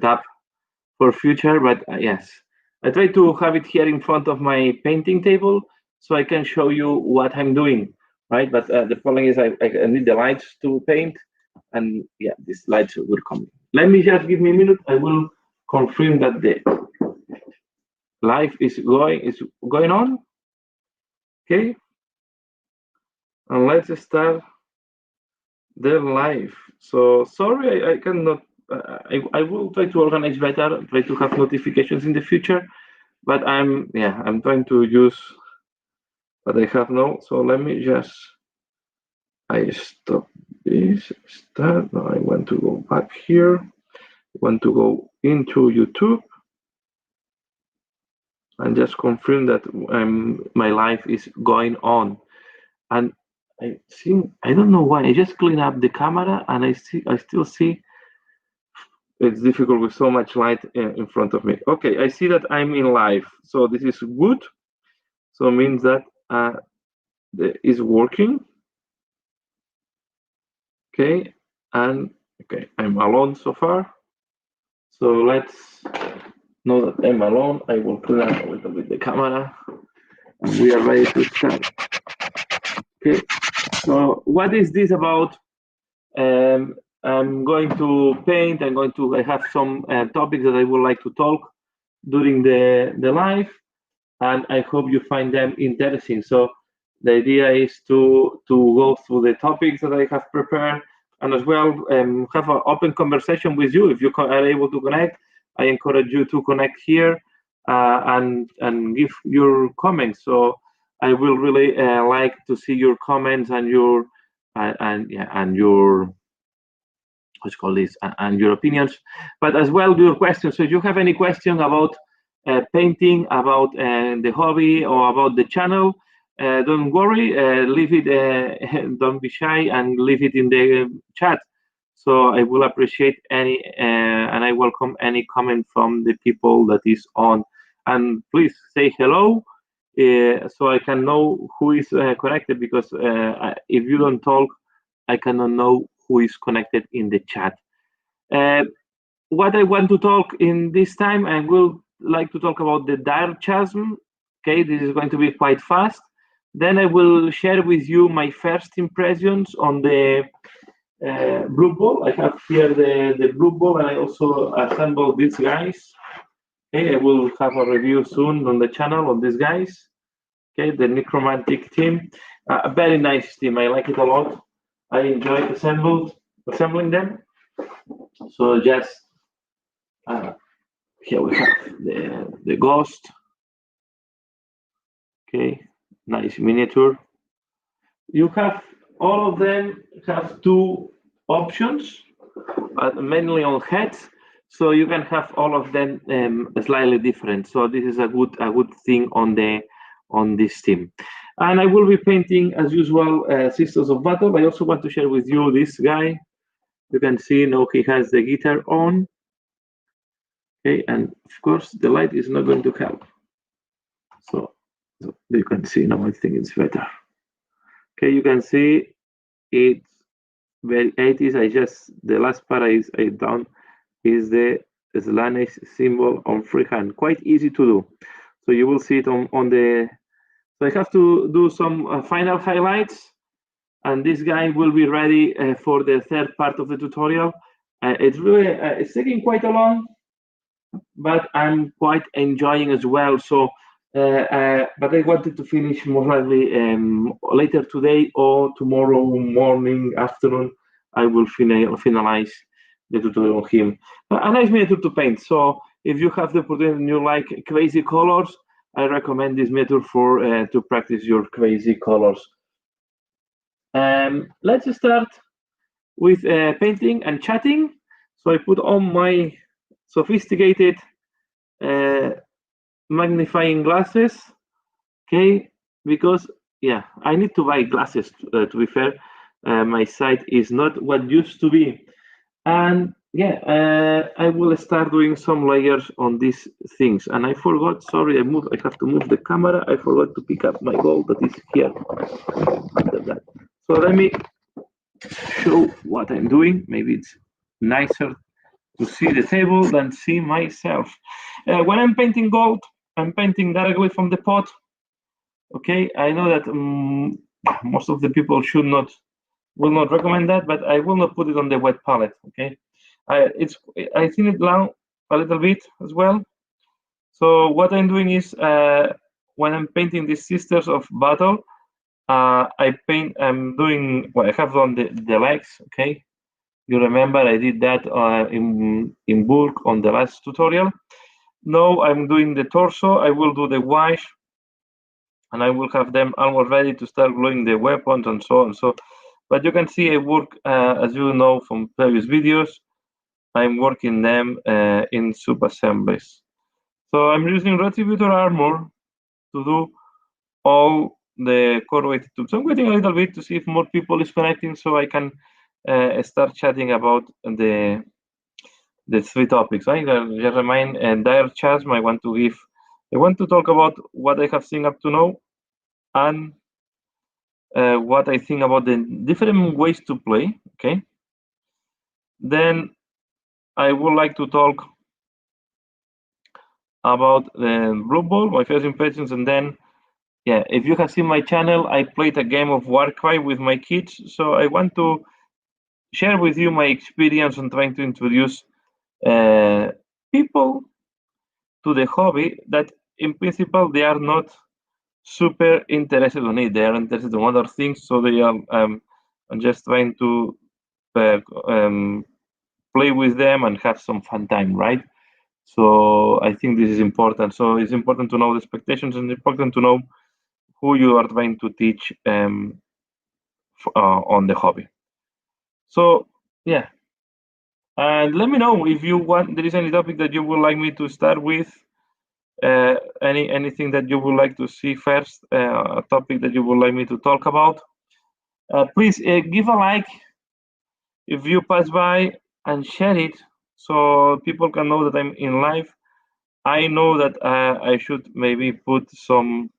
tab for future, but yes, I try to have it here in front of my painting table so I can show you what I'm doing, right? But the problem is I need the lights to paint, and yeah, these lights will come. Let me just give me a minute. I will confirm that the live is going on. Okay, and let's start the live. So sorry, I cannot. I will try to organize better. Try to have notifications in the future, but I'm trying to use what I have now. So let me just. I stop this. Start. Now I want to go back here. I want to go into YouTube and just confirm that my life is going on. And I think I don't know why. I just clean up the camera and I still see it's difficult with so much light in front of me. Okay, I see that I'm in live, so this is good. So it means that is working. Okay, and okay, I'm alone so far. So let's know that I'm alone. I will clean up a little bit the camera. And we are ready to start. Okay, so what is this about? I'm going to paint. I have some topics that I would like to talk during the live, and I hope you find them interesting. So the idea is to go through the topics that I have prepared, and as well have an open conversation with you. If you are able to connect, I encourage you to connect here and give your comments. So I will really like to see your comments and your your what's called this and your opinions, but as well your questions. So if you have any question about painting, about the hobby or about the channel, don't worry, leave it, don't be shy and leave it in the chat. So I will appreciate any and I welcome any comment from the people that is on. And please say hello so I can know who is connected, because if you don't talk, I cannot know who is connected in the chat. What I want to talk in this time, I will like to talk about the Direchasm. Okay, this is going to be quite fast. Then I will share with you my first impressions on the blue ball. I have here the blue ball, and I also assembled these guys. Okay, I will have a review soon on the channel on these guys. Okay, the necromantic team, a very nice team. I like it a lot. I enjoy assembling them. So just here we have the ghost. Okay, nice miniature. You have all of them have two options, mainly on heads. So you can have all of them slightly different. So this is a good thing on this team. And I will be painting as usual Sisters of Battle. I also want to share with you this guy. You can see now he has the guitar on. Okay, and of course the light is not going to help. So you can see now. I think it's better. Okay, you can see it's very 80s. The last part I done is the Slanesh symbol on freehand. Quite easy to do. So you will see it on the. So I have to do some final highlights, and this guy will be ready for the third part of the tutorial. It's really it's taking quite a long, but I'm quite enjoying as well. So, but I wanted to finish more likely later today or tomorrow morning, afternoon. I will finalize the tutorial on him. A nice method to paint. So if you have the opportunity and you like crazy colors, I recommend this method for to practice your crazy colors. Let's start with painting and chatting. So I put on my sophisticated magnifying glasses, okay, because yeah, I need to buy glasses to be fair. My sight is not what used to be, and yeah, I will start doing some layers on these things. And I forgot, sorry, I have to move the camera. I forgot to pick up my gold that is here under that. So let me show what I'm doing. Maybe it's nicer to see the table than see myself. When I'm painting gold, I'm painting directly from the pot. Okay, I know that most of the people will not recommend that, but I will not put it on the wet palette. Okay, I thin it down a little bit as well. So what I'm doing is when I'm painting these Sisters of Battle, I'm doing well, I have done the legs. Okay, you remember I did that in bulk on the last tutorial. Now I'm doing the torso. I will do the wash, and I will have them almost ready to start gluing the weapons and so on. So, but you can see I work, as you know from previous videos, I'm working them in sub-assemblies. So I'm using Retributor Armor to do all the core weighted tools. I'm waiting a little bit to see if more people is connecting so I can start chatting about the three topics. I just remind Direchasm. I want to talk about what I have seen up to now and what I think about the different ways to play. Okay. Then I would like to talk about Blue Ball, my first impressions, and then, yeah, if you have seen my channel, I played a game of Warcry with my kids, so I want to share with you my experience on trying to introduce people to the hobby that, in principle, they are not super interested in it. They are interested in other things, so they are. I'm just trying to play with them and have some fun time, right? So I think this is important. So it's important to know the expectations and important to know who you are trying to teach on the hobby. So yeah, and let me know if you want. There is any topic that you would like me to start with. Anything that you would like to see first. A topic that you would like me to talk about. Please give a like if you pass by and share it so people can know that I'm in live. I know that I should maybe put some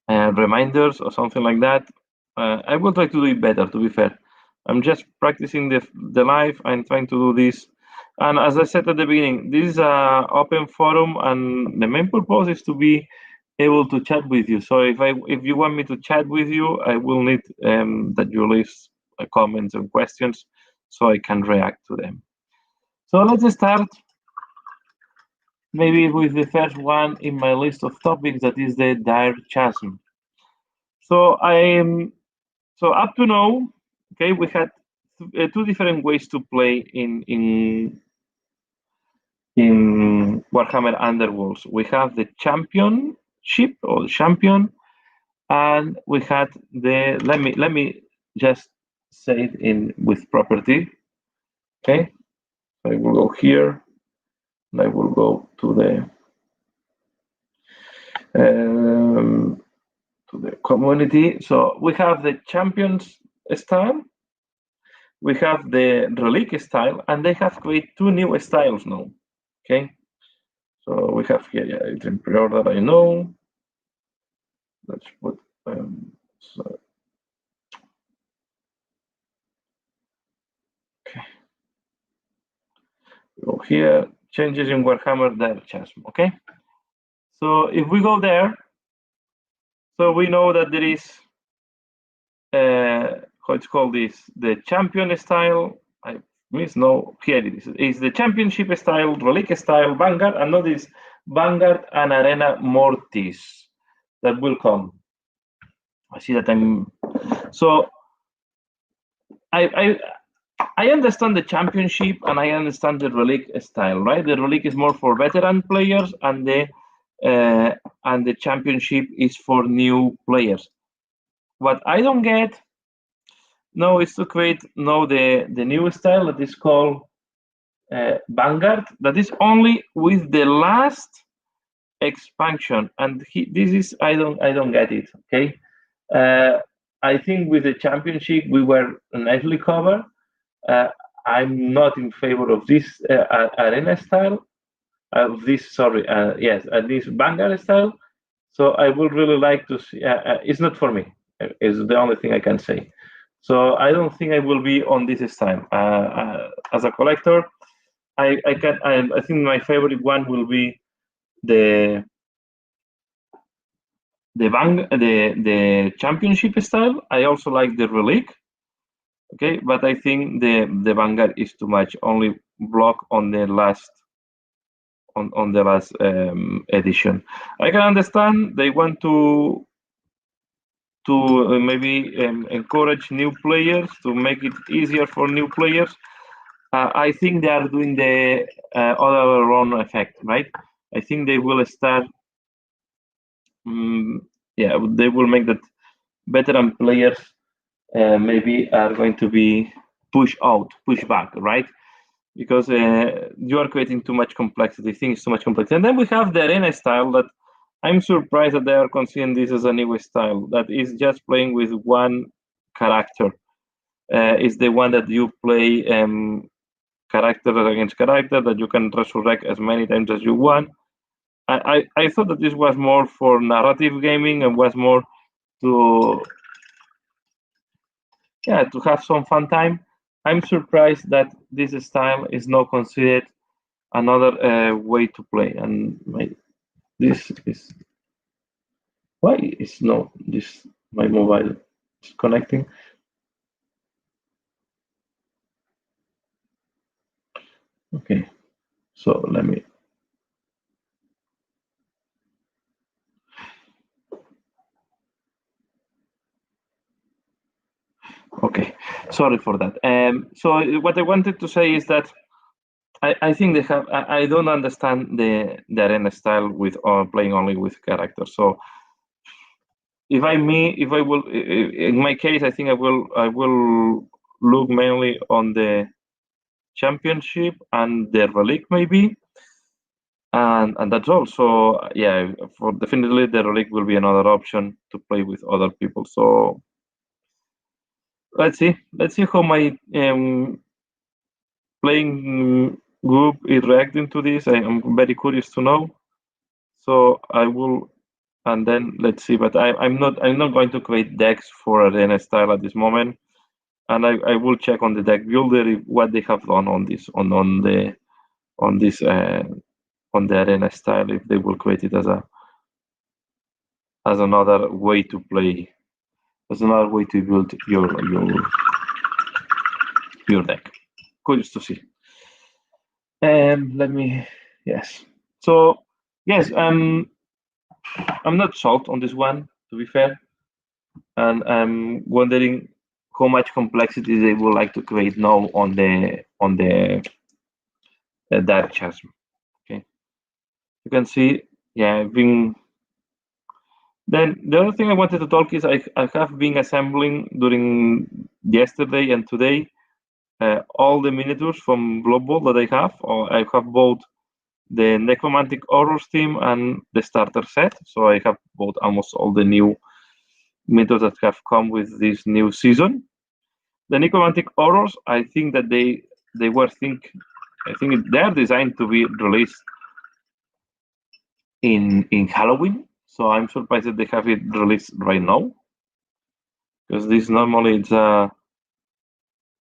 reminders or something like that. I will try to do it better, to be fair. I'm just practicing the live. I'm trying to do this. And as I said at the beginning, this is an open forum, and the main purpose is to be able to chat with you. So if you want me to chat with you, I will need that you leave comments and questions so I can react to them. So let's start maybe with the first one in my list of topics, that is the Direchasm. So up to now, okay, we had two different ways to play in Warhammer Underworlds. We have the championship or the champion, and we had the let me just say it in with property. Okay, I will go here, and I will go to the community. So we have the champions style, we have the relic style, and they have created two new styles now. Okay, so we have here, yeah, it's in pre-order, I know. Let's put so, okay. Go here, changes in Warhammer Direchasm. Okay, so if we go there, so we know that there is how it's called this, the champion style. I miss no, here it is. It's the championship style, relic style, Vanguard, and not this Vanguard and Arena Mortis that will come. I see that I'm so I understand the championship and I understand the relic style, right? The relic is more for veteran players, and the championship is for new players. What I don't get now is to create now the new style that is called Vanguard, that is only with the last expansion, and this is I don't get it. Okay, I think with the championship we were nicely covered. I'm not in favor of this arena style, of this this Vanguard style. So I would really like to see. It's not for me. Is the only thing I can say. So I don't think I will be on this style. As a collector, I think my favorite one will be the the championship style. I also like the relic. Okay, but I think the Vanguard is too much. Only block on the last on the last edition. I can understand they want to maybe encourage new players, to make it easier for new players. I think they are doing the other wrong effect, right? I think they will start. Yeah, they will make that veteran players maybe are going to be pushed out, pushed back, right? Because you are creating too much complexity, things too much complexity. And then we have the arena style that I'm surprised that they are considering this as a new style that is just playing with one character. It's the one that you play character against character, that you can resurrect as many times as you want. I thought that this was more for narrative gaming and was more to to have some fun time. I'm surprised that this style is not considered another way to play. And this is why is no this my mobile is connecting. Okay, so let me. Okay, sorry for that. So what I wanted to say is that I think they have. I don't understand the arena style with playing only with characters. So if I will, in my case, I think I will look mainly on the championship and the relic maybe, and that's all. So yeah, for definitely the relic will be another option to play with other people. So let's see how my playing group is reacting to this. I am very curious to know. So I will, and then let's see. But I'm not going to create decks for arena style at this moment, and I will check on the deck builder what they have done on this on this on the arena style, if they will create it as another way to play, as another way to build your deck. Curious to see. Let me, yes. So yes, I'm not sold on this one, to be fair, and I'm wondering how much complexity they would like to create now on the Direchasm. Okay, you can see, yeah, I've been. Then the other thing I wanted to talk is I have been assembling during yesterday and today all the miniatures from Blood Bowl that I have. Or I have both the Necromantic Horrors team and the starter set. So I have bought almost all the new miniatures that have come with this new season. The Necromantic Horrors, I think that they I think they're designed to be released in Halloween. So I'm surprised that they have it released right now, because this normally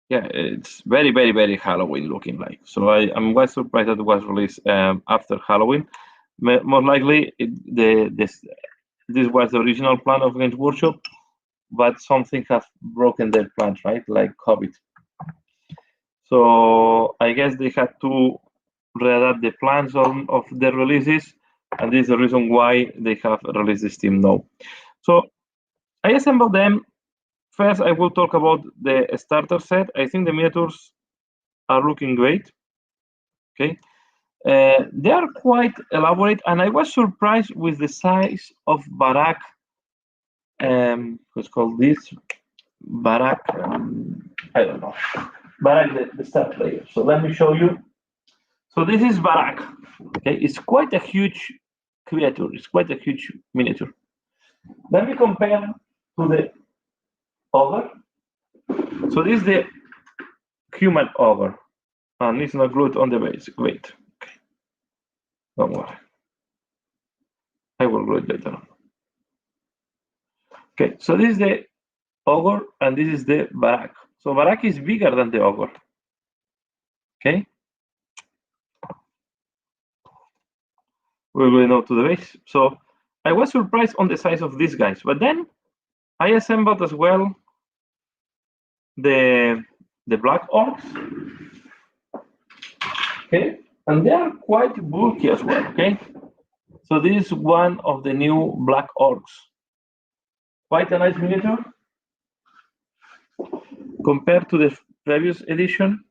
it's very Halloween looking like. So I'm quite surprised that it was released after Halloween. More likely, this was the original plan of Games Workshop, but something has broken their plans, right? Like COVID. So I guess they had to readapt the plans of the releases, and this is the reason why they have released this team now. So I assembled them. First, I will talk about the starter set. I think the miniatures are looking great. Okay, they are quite elaborate, and I was surprised with the size of Barak. What's called this Barak? I don't know. Barak, the star player. So let me show you. So this is Barak. Okay, it's quite a huge creature. It's quite a huge miniature. Let me compare to the ogre. So this is the human ogre, and it's not glued on the base. Wait, okay, don't worry. I will glue it later on. Okay, so this is the ogre, and this is the Barak. So Barak is bigger than the ogre. Okay. We're going now to the base. So I was surprised on the size of these guys, but then I assembled as well the black orcs. Okay, and they are quite bulky as well. Okay, so this is one of the new black orcs. Quite a nice miniature compared to the previous edition.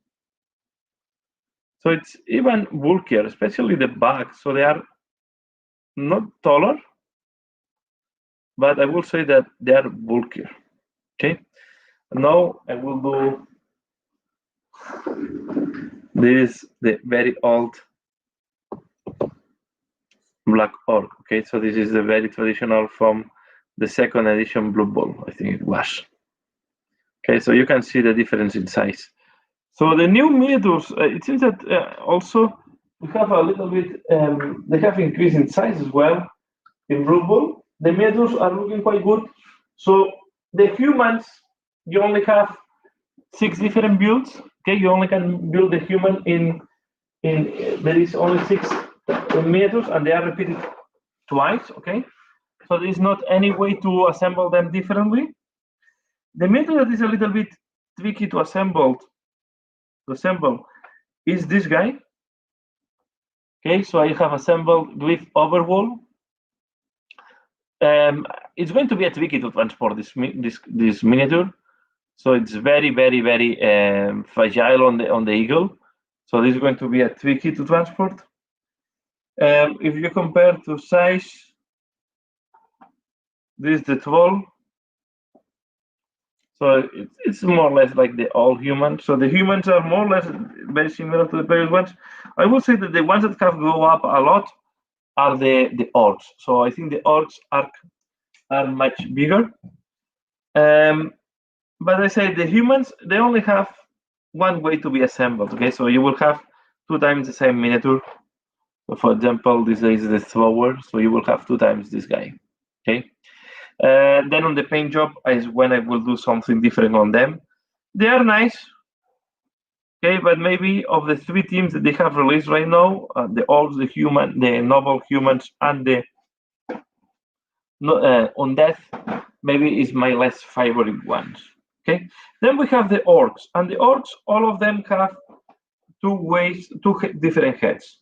So it's even bulkier, especially the back. So they are not taller, but I will say that they are bulkier. Okay, now I will do this, the very old black orc. Okay, so this is the very traditional from the second edition Blue Ball, I think it was. Okay, so you can see the difference in size. So the new miniatures, it seems that also we have a little bit, they have increased in size as well in Blue Ball. The miniatures are looking quite good. So the humans, you only have 6 different builds. Okay, you only can build the human in there is only 6 miniatures, and they are repeated twice. Okay, so there is not any way to assemble them differently. The miniature that is a little bit tricky to assemble is this guy. Okay, so I have assembled Glyph Overwall. It's going to be a tricky to transport this miniature. So it's very, very, very fragile on the eagle. So this is going to be a tricky to transport. If you compare to size, this is the troll. So it's more or less like the all humans. So the humans are more or less very similar to the previous ones. I would say that the ones that have go up a lot are the orcs. So I think the orcs are much bigger. But I say the humans, they only have one way to be assembled. Okay, so you will have 2 times the same miniature. So for example, this is the thrower, so you will have 2 times this guy. Okay. Then on the paint job is when I will do something different on them. They are nice. Okay, but maybe of the 3 teams that they have released right now, the orcs, the human, the noble humans, and the undeath, maybe is my less favorite ones. Okay, then we have the orcs, and the orcs, all of them have 2 different heads.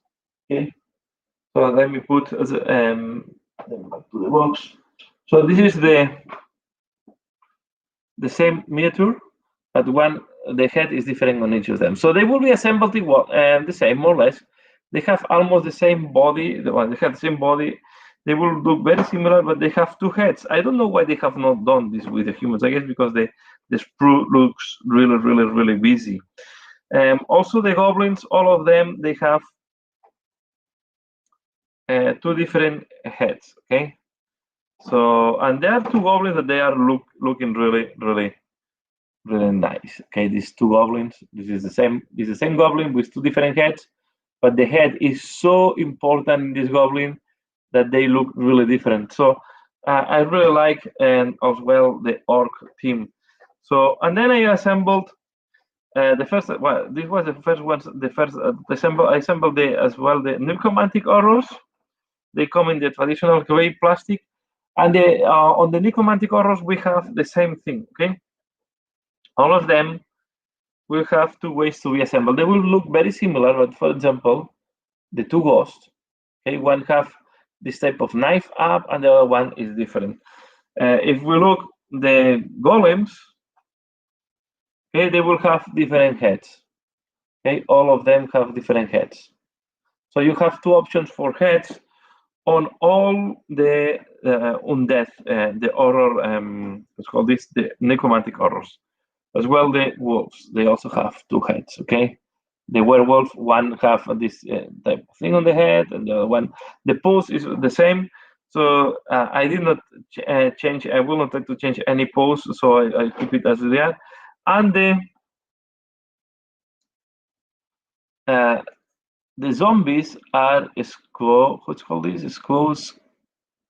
Okay, so let me put them back to the box. So this is the same miniature, but the head is different on each of them. So they will be assembled the same, more or less. They have almost the same body. They have the same body. They will look very similar, but they have 2 heads. I don't know why they have not done this with the humans. I guess because the sprue looks really, really, really busy. Also, the goblins, all of them, they have 2 different heads. Okay, so and there are 2 goblins that they are looking really, really, really nice. Okay, these 2 goblins. This is the same goblin with 2 different heads, but the head is so important in this goblin that they look really different. So I really like as well the orc team. So and then I assembled the first. Well, this was the first one. The first I assembled as well the necromantic horrors. They come in the traditional gray plastic, and on the necromantic horrors we have the same thing. Okay, all of them will have 2 ways to be assembled. They will look very similar, but for example, the 2 ghosts. Okay, one have this type of knife up, and the other one is different. If we look the golems, okay, they will have different heads. Okay, all of them have different heads. So you have 2 options for heads on all the undeath, the horror. Let's call this the necromantic horrors. As well, the wolves, they also have 2 heads. Okay, the werewolf one have this type of thing on the head, and the other one, the pose is the same. So I did not change. I will not like to change any pose, so I keep it as they are. And the zombies are what's called this? Scrolls,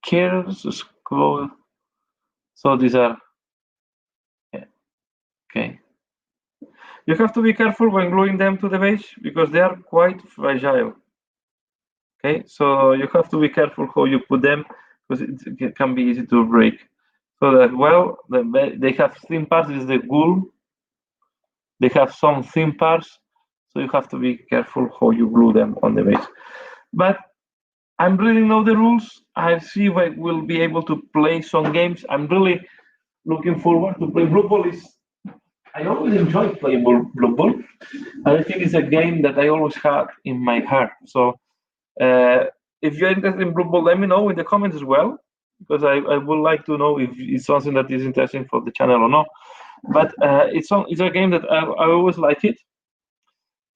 cares, scroll. So these are Okay. You have to be careful when gluing them to the base because they are quite fragile. Okay, so you have to be careful how you put them because it can be easy to break. So that, well, they have thin parts, is the wool. They have some thin parts, so you have to be careful how you glue them on the base. But I'm reading now the rules. I see if I will be able to play some games. I'm really looking forward to play Blue Ball. I always enjoy playing Blue Ball. I think it's a game that I always had in my heart. So if you're interested in Blue Ball, let me know in the comments as well, because I would like to know if it's something that is interesting for the channel or not. But it's a game that I always like it,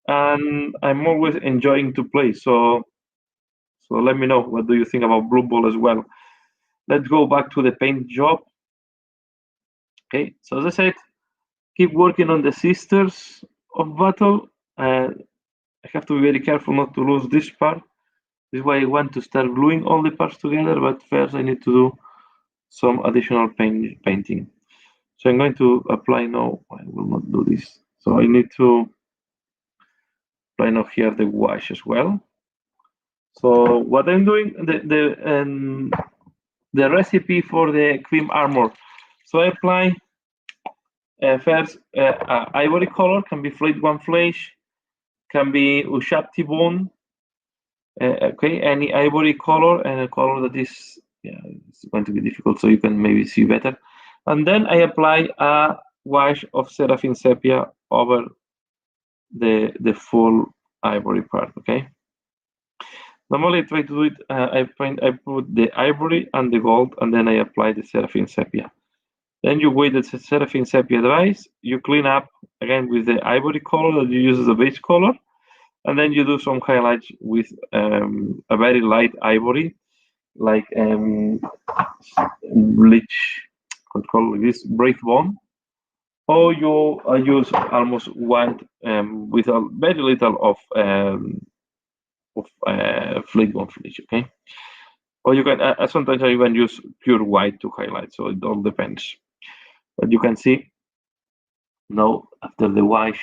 and I'm always enjoying to play. So let me know, what do you think about Blue Ball as well. Let's go back to the paint job. Okay, so as I said, keep working on the Sisters of Battle. I have to be very careful not to lose this part. This is why I want to start gluing all the parts together, but first I need to do some additional painting. So I'm going to apply now. I will not do this. So I need to apply now here the wash as well. So what I'm doing, the recipe for the cream armor. So I apply first ivory color, can be flayed one flesh, can be Ushapti bone. Okay, any ivory color and a color that is, yeah, it's going to be difficult, so you can maybe see better. And then I apply a wash of Seraphim Sepia over the full ivory part. Okay. Normally I try to do it. I put the ivory and the gold, and then I apply the Seraphim Sepia. Then you wait that the Seraphim Sepia dries. You clean up again with the ivory color that you use as a base color, and then you do some highlights with a very light ivory, like bleach, call this break bone, or you use almost white with a very little of flake bone finish. Okay, or you can sometimes I even use pure white to highlight. So it all depends. But you can see now after the wash,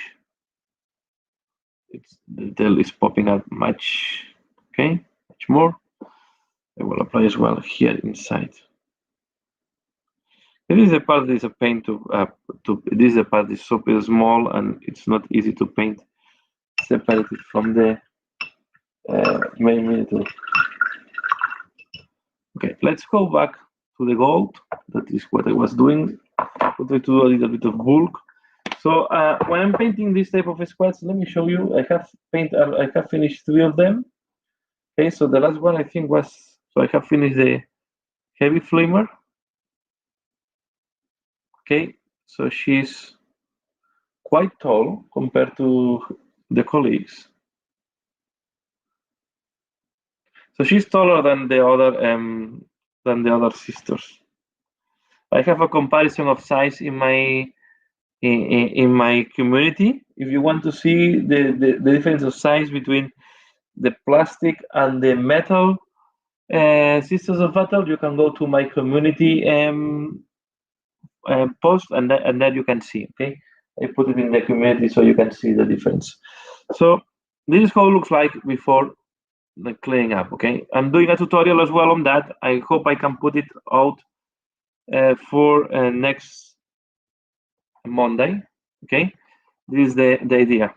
the tail is popping out much. Okay, much more. I will apply as well here inside. This is a part that is a pain to this is a part that is super small and it's not easy to paint separated from the main miniature. Okay, let's go back to the gold. That is what I was doing. I'll try to do a little bit of bulk. So when I'm painting this type of squads, let me show you. I have finished 3 of them. Okay, so the last one I think was, so I have finished the heavy flamer. Okay, so she's quite tall compared to the colleagues. So she's taller than the other sisters. I have a comparison of size in my community. If you want to see the difference of size between the plastic and the metal Sisters of Battle, you can go to my community post, and that you can see. Okay, I put it in the community so you can see the difference. So this is how it looks like before the cleaning up. Okay, I'm doing a tutorial as well on that. I hope I can put it out for next Monday. Okay, this is the idea.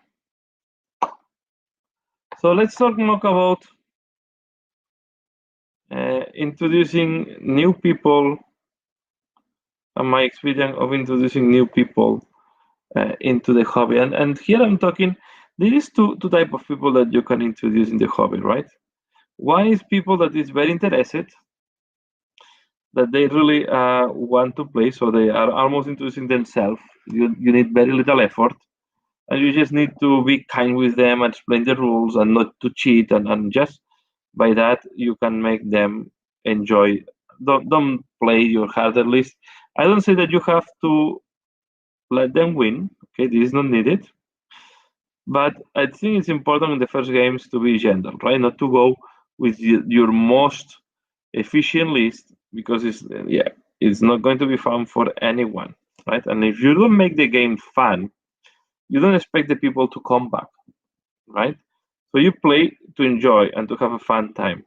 So let's talk more about introducing new people and my experience of introducing new people into the hobby. And here I'm talking, there is two type of people that you can introduce in the hobby, right? One is people that is very interested, that they really want to play, so they are almost introducing themselves. You need very little effort, and you just need to be kind with them and explain the rules and not to cheat, and just by that you can make them enjoy. Don't play your harder list. I don't say that you have to let them win. Okay, this is not needed. But I think it's important in the first games to be gentle, right? Not to go with your most efficient list, because it's not going to be fun for anyone. right? And if you don't make the game fun, you don't expect the people to come back, right? So you play to enjoy and to have a fun time.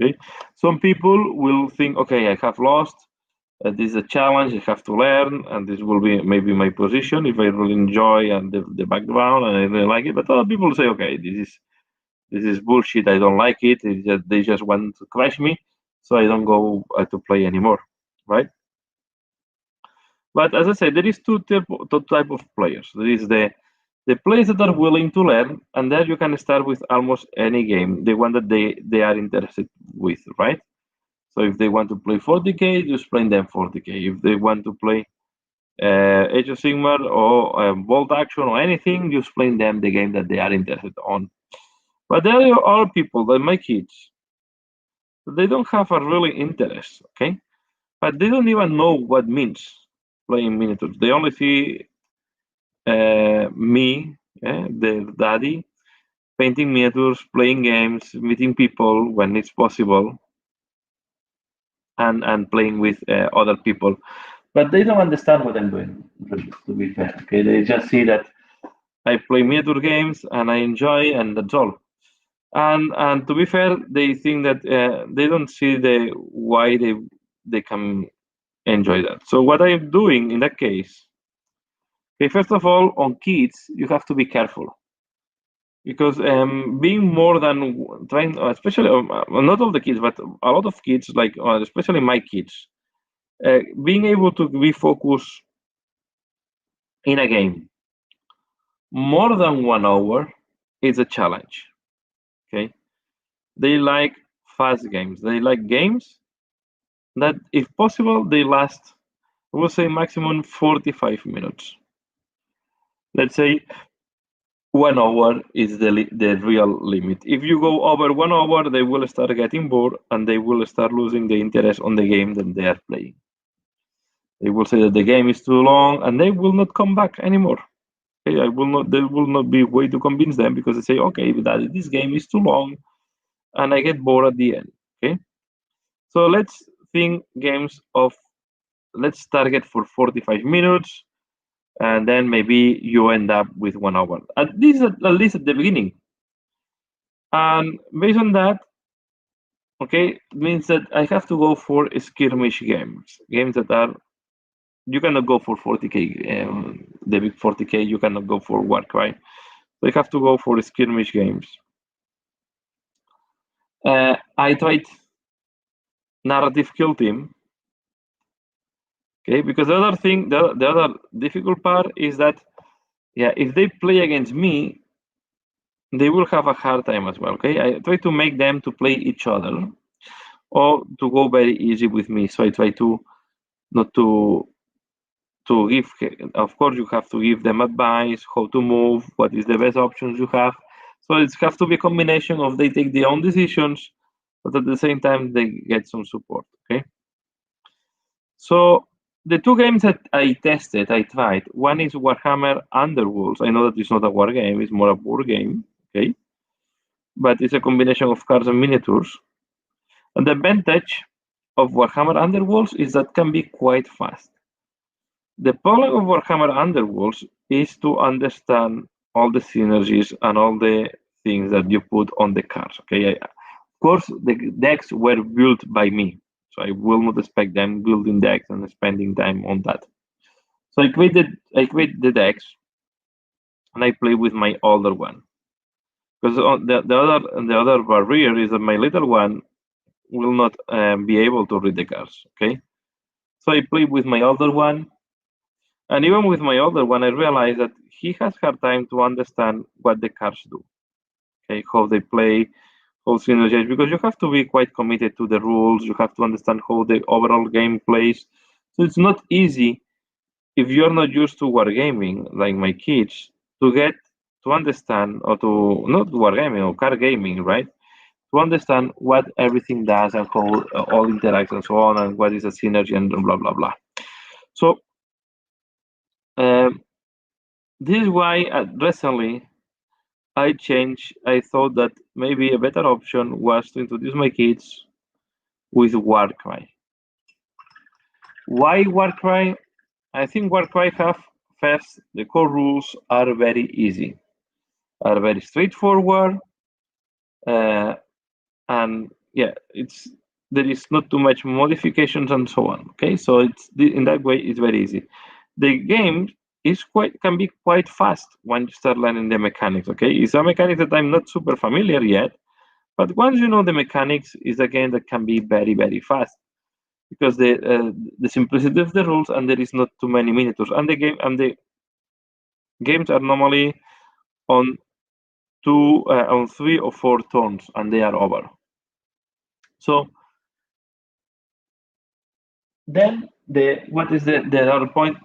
Okay? Some people will think, okay, I have lost. This is a challenge. I have to learn, and this will be maybe my position if I really enjoy and the background and I really like it. But other people say, okay, this is bullshit. I don't like it. They just want to crash me, so I don't go to play anymore, right? But as I said, there is two type of players. There is the players that are willing to learn, and there you can start with almost any game, the one that they are interested with, right? So if they want to play 40k, you explain them 40k. If they want to play Age of Sigmar or Bolt Action or anything, you explain them the game that they are interested on. But there are people, like my kids, they don't have a really interest, okay? But they don't even know what means playing miniatures. They only see me, their daddy, painting miniatures, playing games, meeting people when it's possible, and playing with other people. But they don't understand what I'm doing, really, to be fair. Okay, they just see that I play miniature games and I enjoy, and that's all. And to be fair, they think that they don't see the why they can enjoy that. So what I'm doing in that case, okay, first of all, on kids, you have to be careful because being more than trying, especially not all the kids, but a lot of kids, like especially my kids, being able to be focused in a game more than 1 hour is a challenge. Okay, they like fast games. They like games that, if possible, they last, I would say, maximum 45 minutes. Let's say 1 hour is the real limit. If you go over 1 hour, they will start getting bored and they will start losing the interest on the game that they are playing. They will say that the game is too long and they will not come back anymore. Okay, there will not be a way to convince them because they say, okay, that this game is too long and I get bored at the end. Okay, so let's think games of, let's target for 45 minutes, and then maybe you end up with 1 hour at least at the beginning. And based on that, okay, means that I have to go for skirmish games that are, you cannot go for 40k, the big 40k. You cannot go for Warcry. So I have to go for skirmish games. I tried narrative kill team. Okay, because the other thing, the other difficult part is that, yeah, if they play against me, they will have a hard time as well. Okay, I try to make them to play each other or to go very easy with me. So I try to not to give. Of course, you have to give them advice, how to move, what is the best options you have. So it has to be a combination of they take their own decisions, but at the same time they get some support. Okay. So the two games that I tested, I tried. One is Warhammer Underworlds. I know that it's not a war game; it's more a board game. Okay, but it's a combination of cards and miniatures. And the advantage of Warhammer Underworlds is that can be quite fast. The problem of Warhammer Underworlds is to understand all the synergies and all the things that you put on the cards. Okay, of course the decks were built by me, so I will not expect them building decks and spending time on that. So I created the decks and I play with my older one because the other barrier is that my little one will not be able to read the cards. Okay, so I play with my older one. And even with my older one, I realized that he has hard time to understand what the cards do, okay, how they play, how synergize, because you have to be quite committed to the rules. You have to understand how the overall game plays. So it's not easy if you're not used to wargaming, like my kids, to get to understand, or to not wargaming or card gaming, right? To understand what everything does and how all interacts and so on, and what is a synergy and blah blah blah. So this is why recently I changed. I thought that maybe a better option was to introduce my kids with Warcry. Why Warcry? I think Warcry have first the core rules are very easy, are very straightforward, and yeah, there is not too much modifications and so on. Okay, so in that way it's very easy. The game can be quite fast when you start learning the mechanics. Okay, it's a mechanic that I'm not super familiar yet, but once you know the mechanics, it's a game that can be very very fast because the simplicity of the rules and there is not too many miniatures and the games are normally on on 3 or 4 turns and they are over. So then what is the other point?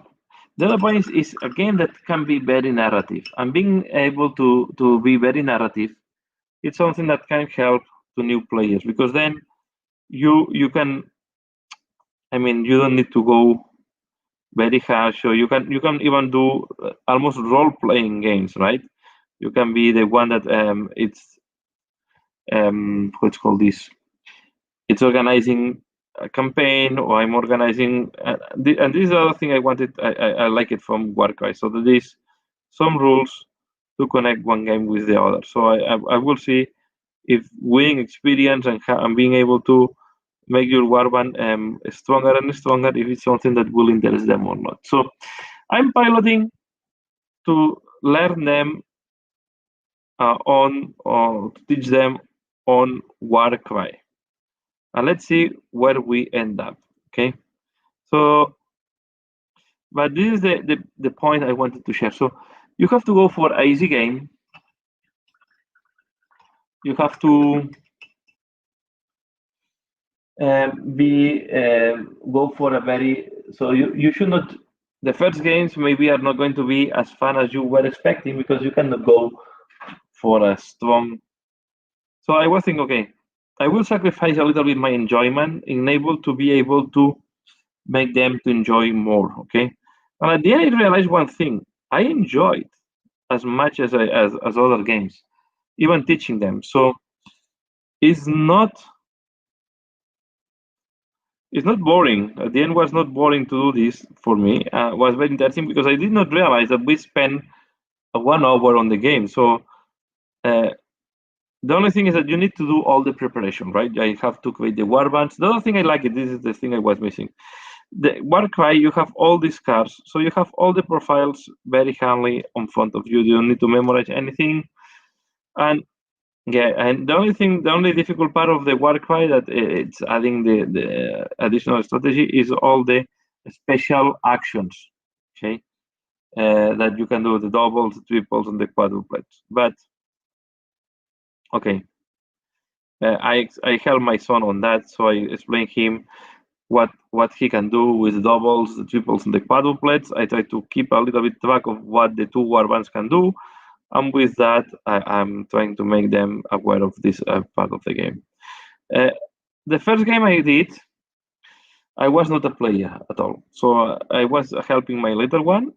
The other point is a game that can be very narrative, and being able to be very narrative, it's something that can help to new players because then you can, I mean, you don't need to go very harsh, or you can even do almost role playing games, right? You can be the one that it's what's called this. It's organizing a campaign, or I'm organizing, and this is the other thing I wanted. I like it from Warcry. So there is some rules to connect one game with the other. So I will see if winning experience and being able to make your warband stronger and stronger, if it's something that will interest them or not. So I'm piloting to learn them or to teach them on Warcry. And let's see where we end up. Okay. So, but this is the point I wanted to share. So you have to go for an easy game. You have to go for a very, so you should not, the first games maybe are not going to be as fun as you were expecting because you cannot go for a strong. So I was thinking, okay, I will sacrifice a little bit my enjoyment in able to be able to make them to enjoy more. Okay, and at the end I realized one thing: I enjoyed as much as as other games, even teaching them. So it's not boring. At the end, was not boring to do this for me. Was very interesting because I did not realize that we spent 1 hour on the game. So the only thing is that you need to do all the preparation, right? I have to create the warbands. The other thing I like it. This is the thing I was missing. The Warcry, you have all these cards, so you have all the profiles very handy in front of you. You don't need to memorize anything, and yeah, and the only difficult part of the Warcry that it's adding the additional strategy is all the special actions, okay, that you can do, the doubles, the triples, and the quadruplets. But okay, I help my son on that, so I explain him what he can do with the doubles, the triples, and the quadruplets. I try to keep a little bit track of what the 2 warbands can do. And with that, I'm trying to make them aware of this part of the game. The first game I did, I was not a player at all. So I was helping my little one.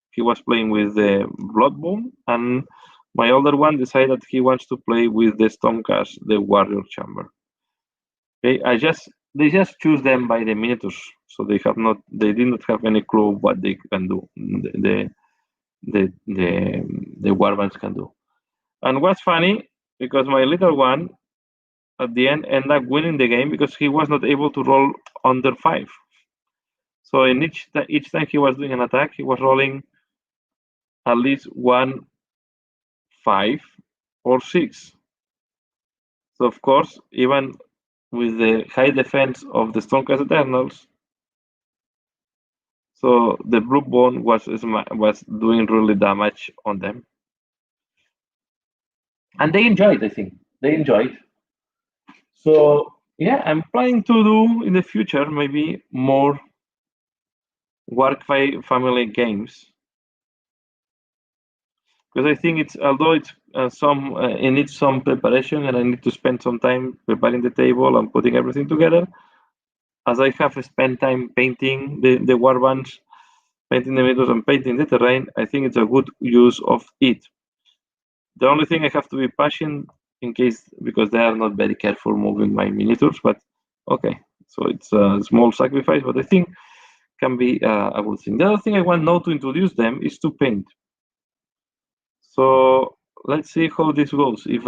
He was playing with the Bloodborne, and my older one decided he wants to play with the Stormcast, the Warrior Chamber. Okay, they just choose them by the miniatures, so they did not have any clue what they can do. The warbands can do. And what's funny, because my little one at the end ended up winning the game because he was not able to roll under 5. So in each time he was doing an attack, he was rolling at least 1, 5, or 6. So of course, even with the high defense of the Stormcast Eternals, so the Bloodborne was doing really damage on them. And they enjoyed, I think. They enjoyed. So yeah, I'm planning to do in the future maybe more Warcry family games, because I think although it's it needs some preparation and I need to spend some time preparing the table and putting everything together. As I have spent time painting the warbands, painting the miniatures and painting the terrain, I think it's a good use of it. The only thing I have to be patient in case, because they are not very careful moving my miniatures, but okay, so it's a small sacrifice, but I think can be a good thing. The other thing I want now to introduce them is to paint. So let's see how this goes. If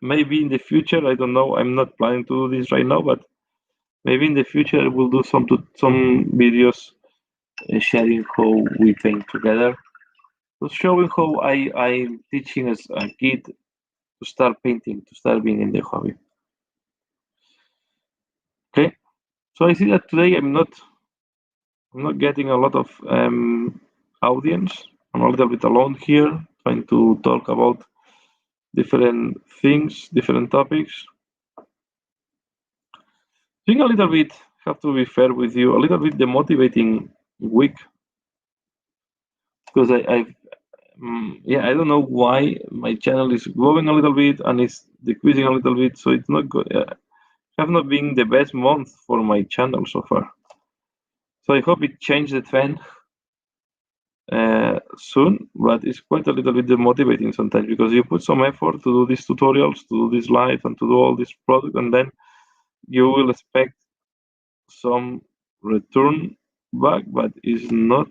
maybe in the future, I don't know, I'm not planning to do this right now, but maybe in the future we'll do some videos sharing how we paint together. So showing how I'm teaching as a kid to start painting, to start being in the hobby. Okay, so I see that today I'm not getting a lot of audience. I'm a little bit alone here, trying to talk about different things, different topics. Being a little bit, have to be fair with you, a little bit demotivating week, because I don't know why my channel is growing a little bit and it's decreasing a little bit, so it's not good. Have not been the best month for my channel so far. So I hope it changes the trend soon, but it's quite a little bit demotivating sometimes, because you put some effort to do these tutorials, to do this live, and to do all this product, and then you will expect some return back, but it's not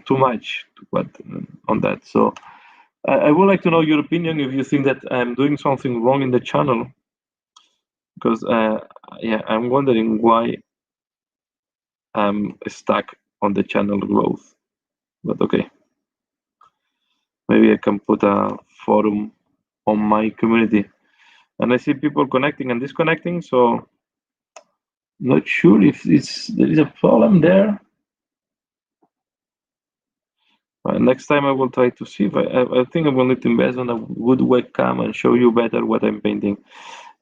too much on that. So I would like to know your opinion, if you think that I'm doing something wrong in the channel, because I'm wondering why I'm stuck on the channel growth. But okay, maybe I can put a forum on my community, and I see people connecting and disconnecting, so not sure if there is a problem there. Next time I will try to see if I think I will need to invest on a good webcam and show you better what I'm painting.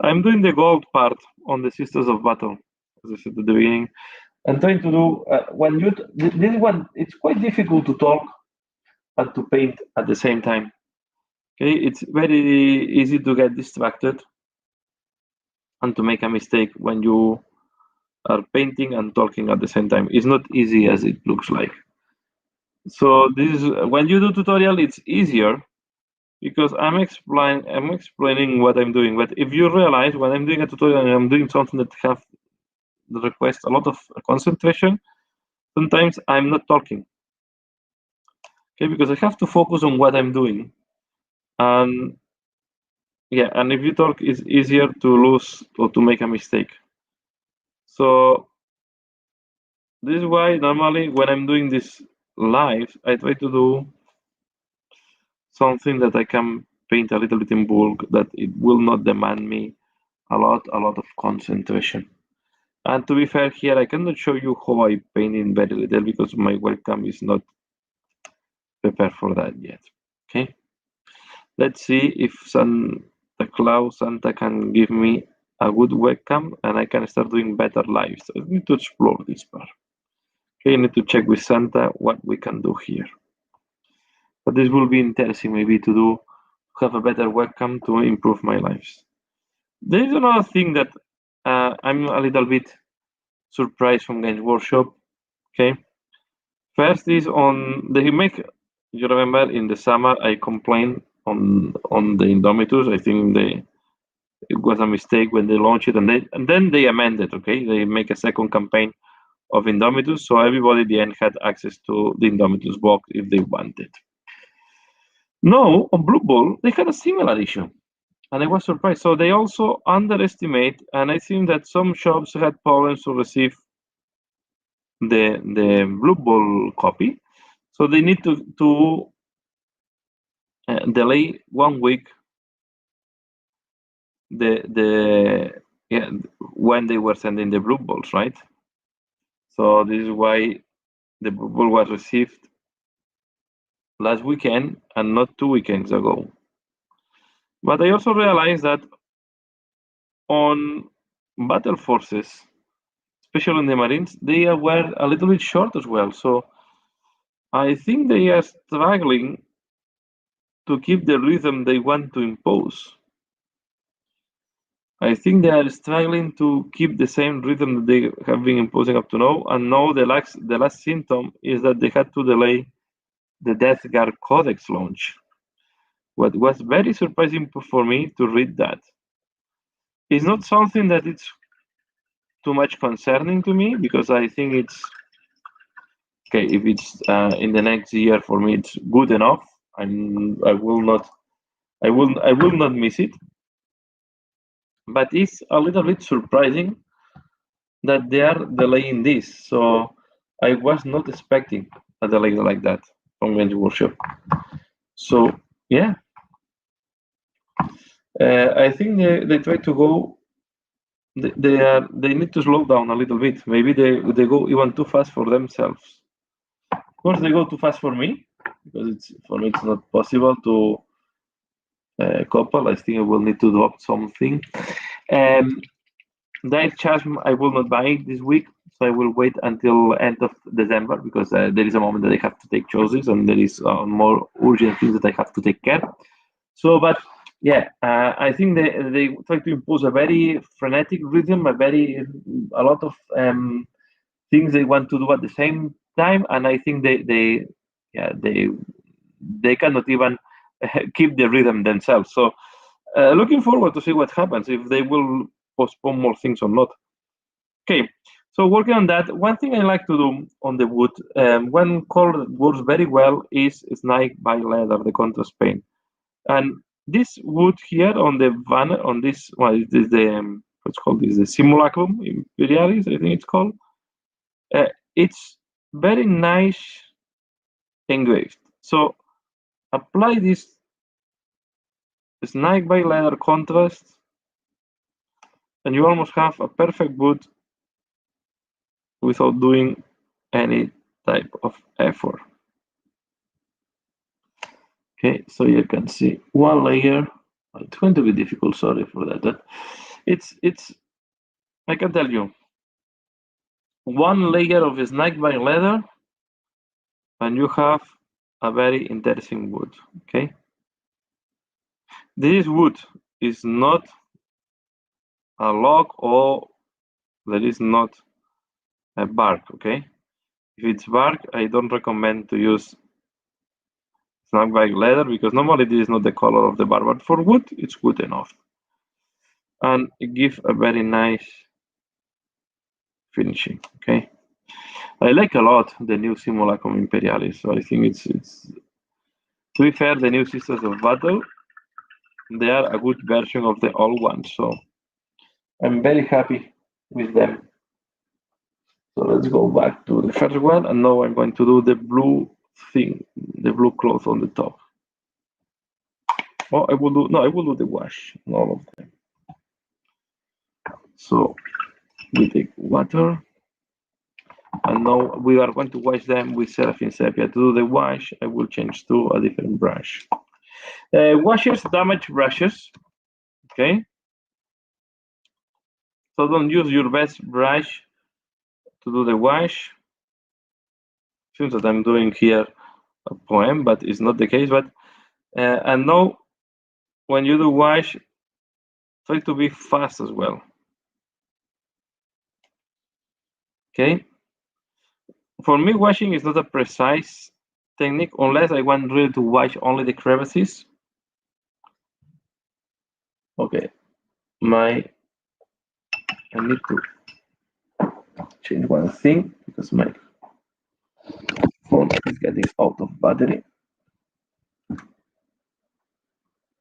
I'm doing the gold part on the Sisters of Battle, as I said at the beginning. I'm trying to do this one. It's quite difficult to talk and to paint at the same time. Okay, it's very easy to get distracted and to make a mistake when you are painting and talking at the same time. It's not easy as it looks like. So this is when you do tutorial, it's easier because I'm explaining what I'm doing. But if you realize when I'm doing a tutorial and I'm doing something that requests a lot of concentration, sometimes I'm not talking. Okay, because I have to focus on what I'm doing. And and if you talk, it's easier to lose or to make a mistake. So this is why normally when I'm doing this live, I try to do something that I can paint a little bit in bulk, that it will not demand me a lot of concentration. And to be fair here, I cannot show you how I paint in very little because my webcam is not prepared for that yet. Okay, let's see if Santa Claus can give me a good webcam and I can start doing better lives. I need to explore this part. Okay, I need to check with Santa what we can do here. But this will be interesting maybe to have a better webcam to improve my lives. There is another thing that I'm a little bit surprised from Games Workshop. Okay, first is on the remake. You remember in the summer I complained on the Indomitus. I think it was a mistake when they launched it, and then they amended. Okay, they make a second campaign of Indomitus, so everybody at the end had access to the Indomitus box if they wanted. No, on Blue Ball they had a similar issue, and I was surprised. So they also underestimate, and I think that some shops had problems to receive the Blue Ball copy, so they need to delay 1 week when they were sending the Blue Balls, right? So this is why the Blue Ball was received last weekend and not 2 weekends ago. But I also realized that on battle forces, especially in the Marines, they were a little bit short as well. So I think they are struggling to keep the rhythm they want to impose. I think they are struggling to keep the same rhythm that they have been imposing up to now. And now the last symptom is that they had to delay the Death Guard Codex launch. What was very surprising for me to read that is not something that it's too much concerning to me, because I think it's okay. If it's in the next year, for me, it's good enough. I will not miss it. But it's a little bit surprising that they are delaying this. So I was not expecting a delay like that from Games Workshop. So yeah, I think they try to go. They need to slow down a little bit. Maybe they go even too fast for themselves. Of course, they go too fast for me, because for me it's not possible to couple. I think I will need to drop something. Direchasm, I will not buy it this week, so I will wait until end of December, because there is a moment that I have to take choices, and there is more urgent things that I have to take care. So, but yeah, I think they try to impose a very frenetic rhythm, a lot of things they want to do at the same time, and I think they cannot even keep the rhythm themselves. So, looking forward to see what happens, if they will postpone more things or not. Okay, so working on that, one thing I like to do on the wood, one color that works very well is Snake by Leather, the contrast paint. And this wood here on the banner, on this, well, it is the, what's called this, the Simulacrum Imperialis, I think it's called. It's very nice engraved. So apply this Snake by Leather contrast, and you almost have a perfect wood without doing any type of effort. Okay, so you can see one layer. It's going to be difficult, sorry for that. But it's I can tell you, one layer of Snake by Leather, and you have a very interesting wood. Okay, this wood is not a log, or there is not a bark. Okay, if it's bark, I don't recommend to use Snake by Leather, because normally this is not the color of the bark, but for wood it's good enough, and it gives a very nice finishing. Okay, I like a lot the new Simulacrum Imperialis. So I think it's to be fair, the new Sisters of Battle, they are a good version of the old ones. So I'm very happy with them. So let's go back to the first one, and now I'm going to do the blue thing, the blue cloth on the top. Oh, I will do the wash, all of them. So we take water, and now we are going to wash them with Seraphim Sepia. To do the wash, I will change to a different brush. Washers damage brushes. Okay, so don't use your best brush to do the wash. Seems that I'm doing here a poem, but it's not the case. But and now, when you do wash, try to be fast as well. Okay. For me, washing is not a precise technique unless I want really to wash only the crevices. Okay. I need to change one thing, because my phone is getting out of battery.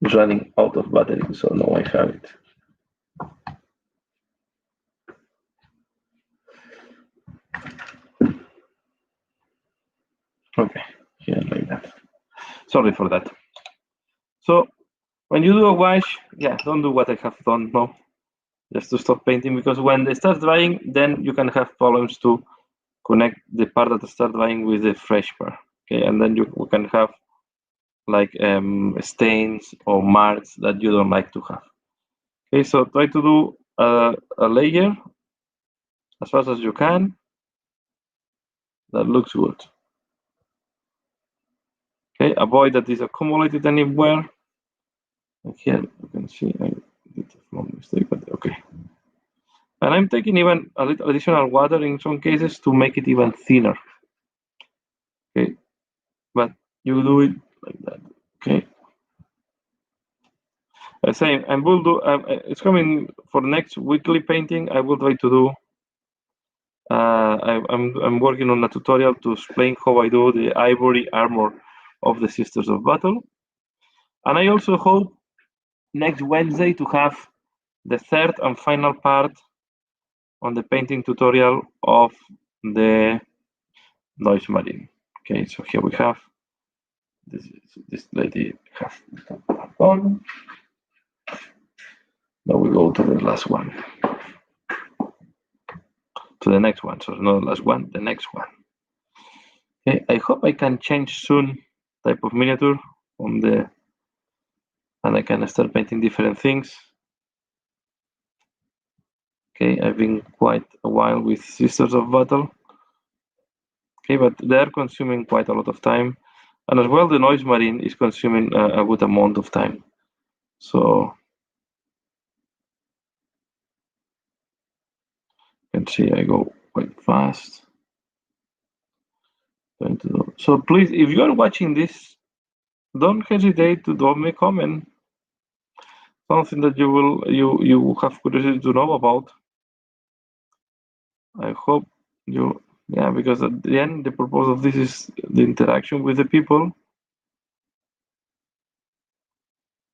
It's running out of battery, so now I have it. Okay, here like that. Sorry for that. So when you do a wash, yeah, don't do what I have done now, just to stop painting, because when they start drying, then you can have problems to connect the part that start drying with the fresh part. Okay, and then you can have like stains or marks that you don't like to have. Okay, so try to do a layer as fast as you can. That looks good. Okay, avoid that is accumulated anywhere. And here you can see I did a small mistake, but okay. And I'm taking even a little additional water in some cases to make it even thinner. Okay, but you do it like that. Okay. I say I will do. It's coming for next weekly painting. I will try to do I'm working on a tutorial to explain how I do the ivory armor of the Sisters of Battle. And I also hope next Wednesday to have the third and final part on the painting tutorial of the Noise Marine. Okay, so here we have this lady has on. Now we go to the last one. To the next one, so not the last one, the next one. Okay, I hope I can change soon type of miniature on the, and I can start painting different things. Okay, I've been quite a while with Sisters of Battle. Okay, but they're consuming quite a lot of time. And as well, the Noise Marine is consuming a good amount of time. So you can see I go quite fast. So please, if you are watching this, don't hesitate to drop me a comment. Something that you have curiosity to know about. I hope you, yeah, because at the end, the purpose of this is the interaction with the people.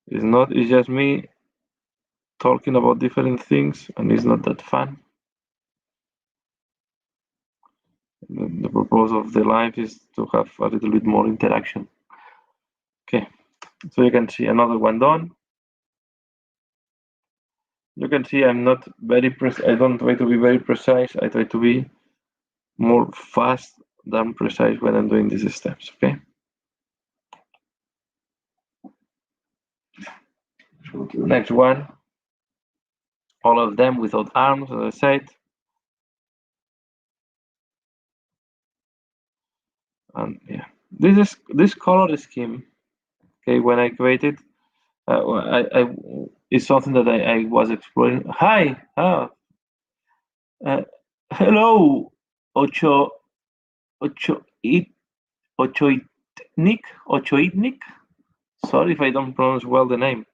It's just me talking about different things, and it's not that fun. The purpose of the life is to have a little bit more interaction. Okay, so you can see another one done. You can see I'm not very I don't try to be very precise. I try to be more fast than precise when I'm doing these steps. Okay. So to the next one. All of them without arms, as I said. And yeah, this color scheme. Okay, when I created, I is something that I was exploring. Hi, uh, hello, Ocho, Ocho, it, Ochoitnik, Ochoitnik. Sorry if I don't pronounce well the name.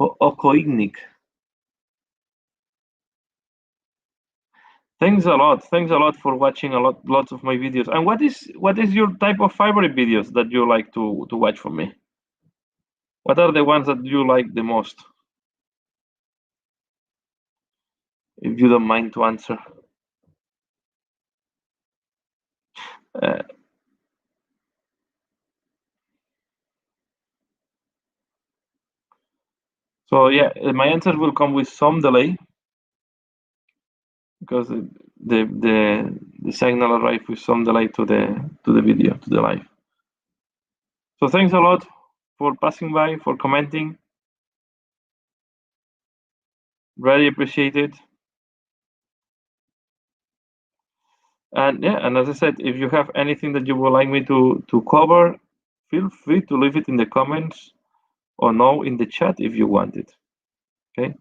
Okoignik. Thanks a lot. Thanks a lot for watching lots of my videos. And what is your type of favorite videos that you like to watch from me? What are the ones that you like the most? If you don't mind to answer. Uh, so yeah, my answer will come with some delay because the signal arrived with some delay to the video, to the live. So thanks a lot for passing by, for commenting. Very appreciated. And yeah, and as I said, if you have anything that you would like me to cover, feel free to leave it in the comments or no in the chat if you want it. Okay.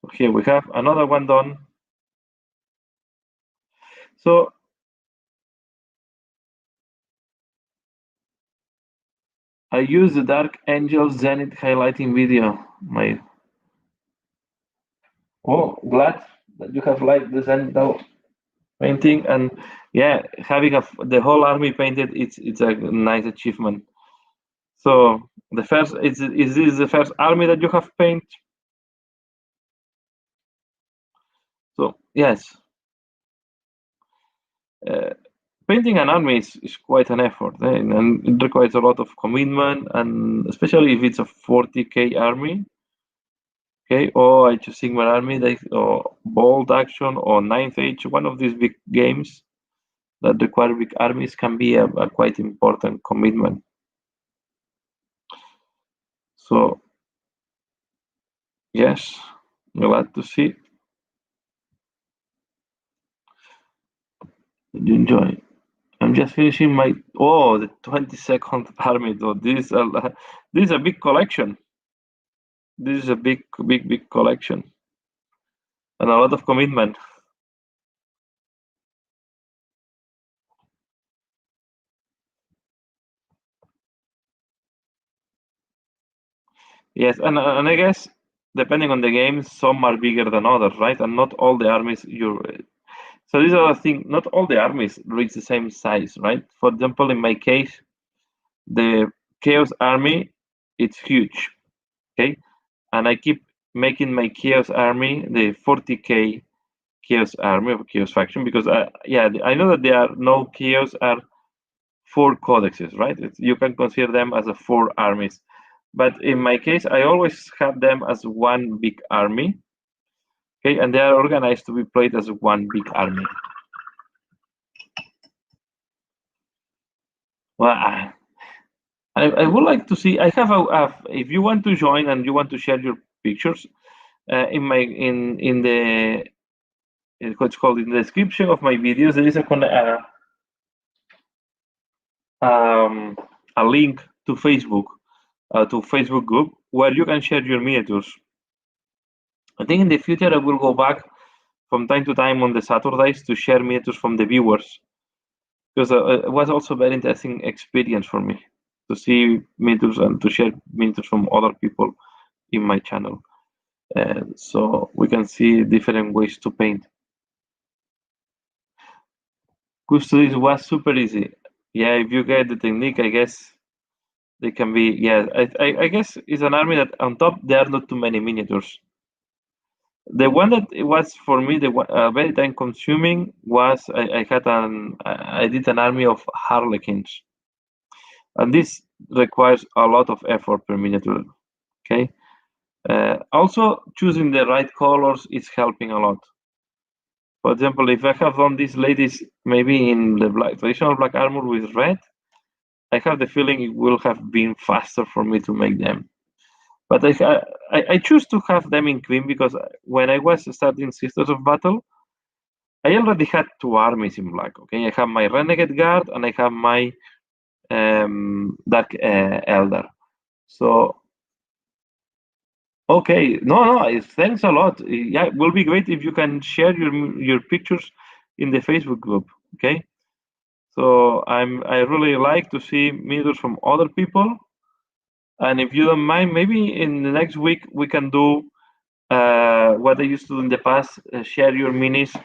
So here we have another one done. So I use the Dark Angel Zenith highlighting video. Glad that you have liked the Zenith painting, and yeah, having the whole army painted, it's a nice achievement. So the first is this the first army that you have painted? So yes, painting an army is quite an effort, and it requires a lot of commitment, and especially if it's a 40k army. Okay, or Age of Sigmar army, or Bold Action, or Ninth Age, one of these big games that require big armies can be a quite important commitment. So yes, glad to see you enjoy. I'm just finishing my the 22nd army though. This is a big collection. This is a big collection and a lot of commitment. Yes, and I guess depending on the game, some are bigger than others, right? And not all the armies so this is the thing. Not all the armies reach the same size, right? For example, in my case, the Chaos army, it's huge, okay? And I keep making my Chaos army the 40k Chaos army of Chaos faction because I know that there are no Chaos are 4 codexes, right? You can consider them as a 4 armies. But in my case, I always have them as one big army, okay? And they are organized to be played as one big army. Well, I would like to see. I have if you want to join and you want to share your pictures, in the what's called in the description of my videos, there is a link to Facebook group where you can share your miniatures. I think in the future I will go back from time to time on the Saturdays to share miniatures from the viewers, because it was also a very interesting experience for me to see miniatures and to share miniatures from other people in my channel. So we can see different ways to paint. Custodies was super easy. Yeah, if you get the technique, I guess they can be. Yeah, I guess it's an army that on top there are not too many miniatures. The one that it was for me very time consuming was I did an army of harlequins, and this requires a lot of effort per miniature. Okay. Also, choosing the right colors is helping a lot. For example, if I have done these ladies maybe in the traditional black armor with red, I have the feeling it will have been faster for me to make them. But I choose to have them in cream because when I was starting Sisters of Battle, I already had 2 armies in black. Okay, I have my Renegade Guard and I have my Dark Eldar. So okay, no, thanks a lot. Yeah, it will be great if you can share your pictures in the Facebook group. Okay, so I really like to see miniatures from other people, and if you don't mind, maybe in the next week we can do what I used to do in the past, share your minis.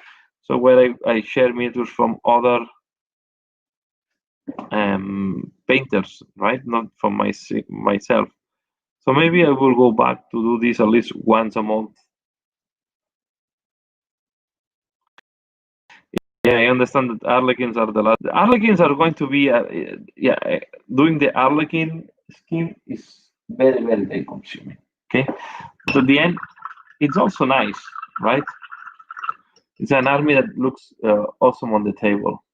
So where I share miniatures from other painters, right? Not from myself. So maybe I will go back to do this at least once a month. Yeah, I understand that Arlequins are the last. The Arlequins are going to be, doing the Arlequin skin is very, very time consuming. Okay, but at the end, it's also nice, right? It's an army that looks awesome on the table.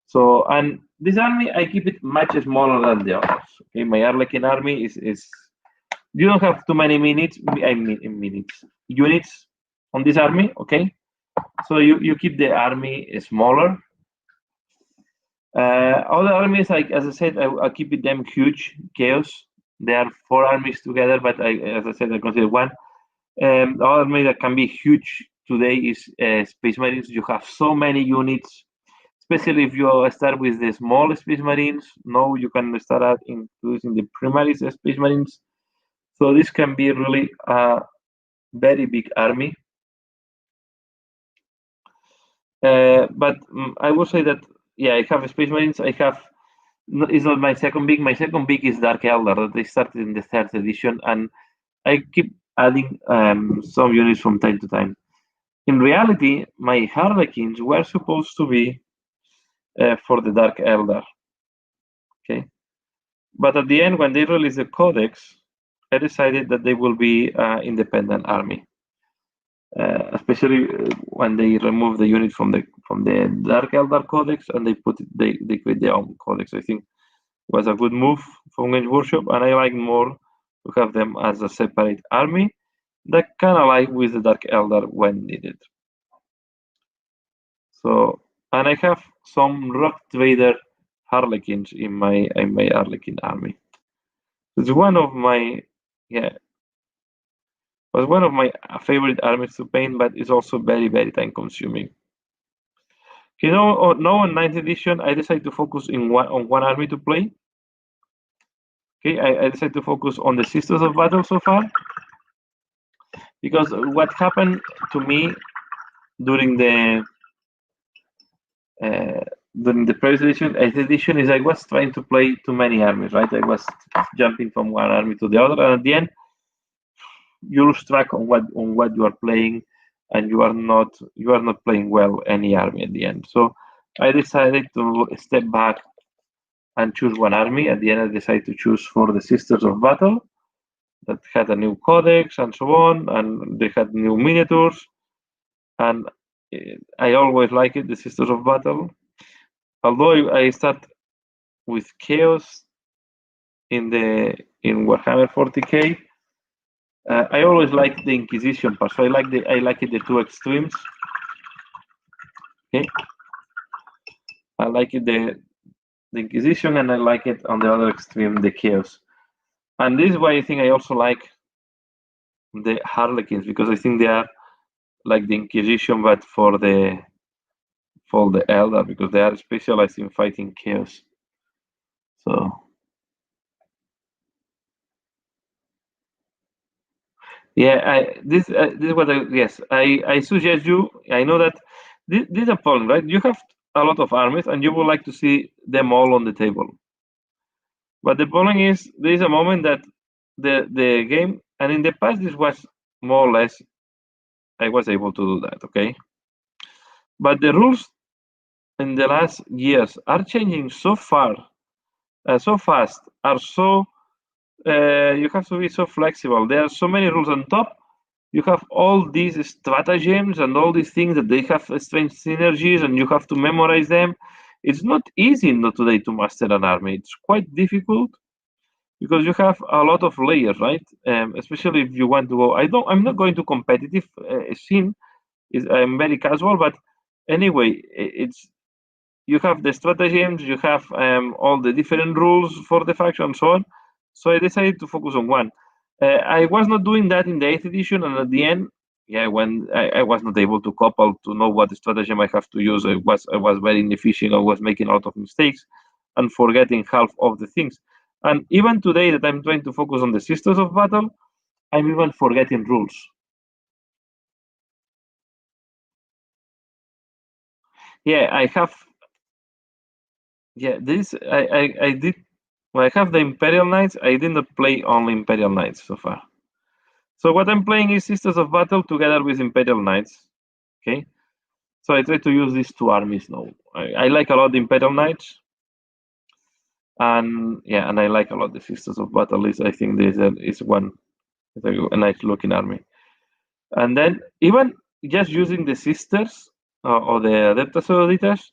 So, and this army, I keep it much smaller than the others. Okay, my Arlequin army is you don't have too many minutes. I mean, units on this army. Okay, so you keep the army smaller. Other armies, like as I said, I keep them huge. Chaos. There are 4 armies together, but as I said, I consider one. The other army that can be huge today is Space Marines. You have so many units, especially if you start with the small Space Marines. Now you can start out introducing the primary Space Marines. So this can be really a very big army. But I would say that, yeah, I have Space Marines. It's not my second big. My second big is Dark Eldar that they started in the 3rd edition, and I keep adding some units from time to time. In reality, my Harlequins were supposed to be for the Dark Eldar. Okay, but at the end, when they released the Codex, I decided that they will be independent army. Especially when they remove the unit from the Dark Eldar Codex and they create their own codex. I think was a good move from Games Workshop, and I like more to have them as a separate army that can ally with the Dark Eldar when needed. So, and I have some Rock Trader Harlequins in my Harlequin army. It's one of my was one of my favorite armies to paint, but it's also very, very time consuming. You know, now on 9th edition, I decided to focus on one army to play. Okay, I decided to focus on the Sisters of Battle so far. Because what happened to me during the uh, during the previous edition, 8th edition, is I was trying to play too many armies, right? I was jumping from one army to the other, and at the end, you lose track on what you are playing, and you are not playing well any army at the end. So I decided to step back and choose one army. At the end, I decided to choose for the Sisters of Battle that had a new codex and so on, and they had new miniatures. And I always liked it, the Sisters of Battle. Although I start with Chaos in Warhammer 40k, I always liked the Inquisition part. So I like it the two extremes. Okay, I like it the Inquisition, and I like it on the other extreme the Chaos. And this is why I think I also like the Harlequins, because I think they are like the Inquisition, but for the Eldar, because they are specialized in fighting chaos. So yeah, this is what I suggest you. I know that this is a problem, right? You have a lot of armies, and you would like to see them all on the table. But the problem is there is a moment that the game, and in the past this was more or less I was able to do that, okay? But the rules in the last years are changing so so fast, are so you have to be so flexible. There are so many rules on top. You have all these stratagems and all these things that they have strange synergies, and you have to memorize them. It's not easy not today to master an army. It's quite difficult because you have a lot of layers, right? Especially if you want to go. I'm not going to competitive scene. I'm very casual, but anyway, it's you have the stratagems, you have all the different rules for the faction, and so on. So I decided to focus on one. I was not doing that in the 8th edition, and at the end, yeah, when I was not able to couple to know what stratagem I have to use, I was very inefficient. I was making a lot of mistakes and forgetting half of the things. And even today that I'm trying to focus on the Sisters of Battle, I'm even forgetting rules. Yeah, I have. Yeah, this I did. Well, I have the Imperial Knights. I did not play only Imperial Knights so far. So what I'm playing is Sisters of Battle together with Imperial Knights. Okay. So I try to use these two armies now. I like a lot the Imperial Knights, and yeah, and I like a lot the Sisters of Battle. I think this is one a nice looking army. And then even just using the Sisters or the Adeptas Eruditas,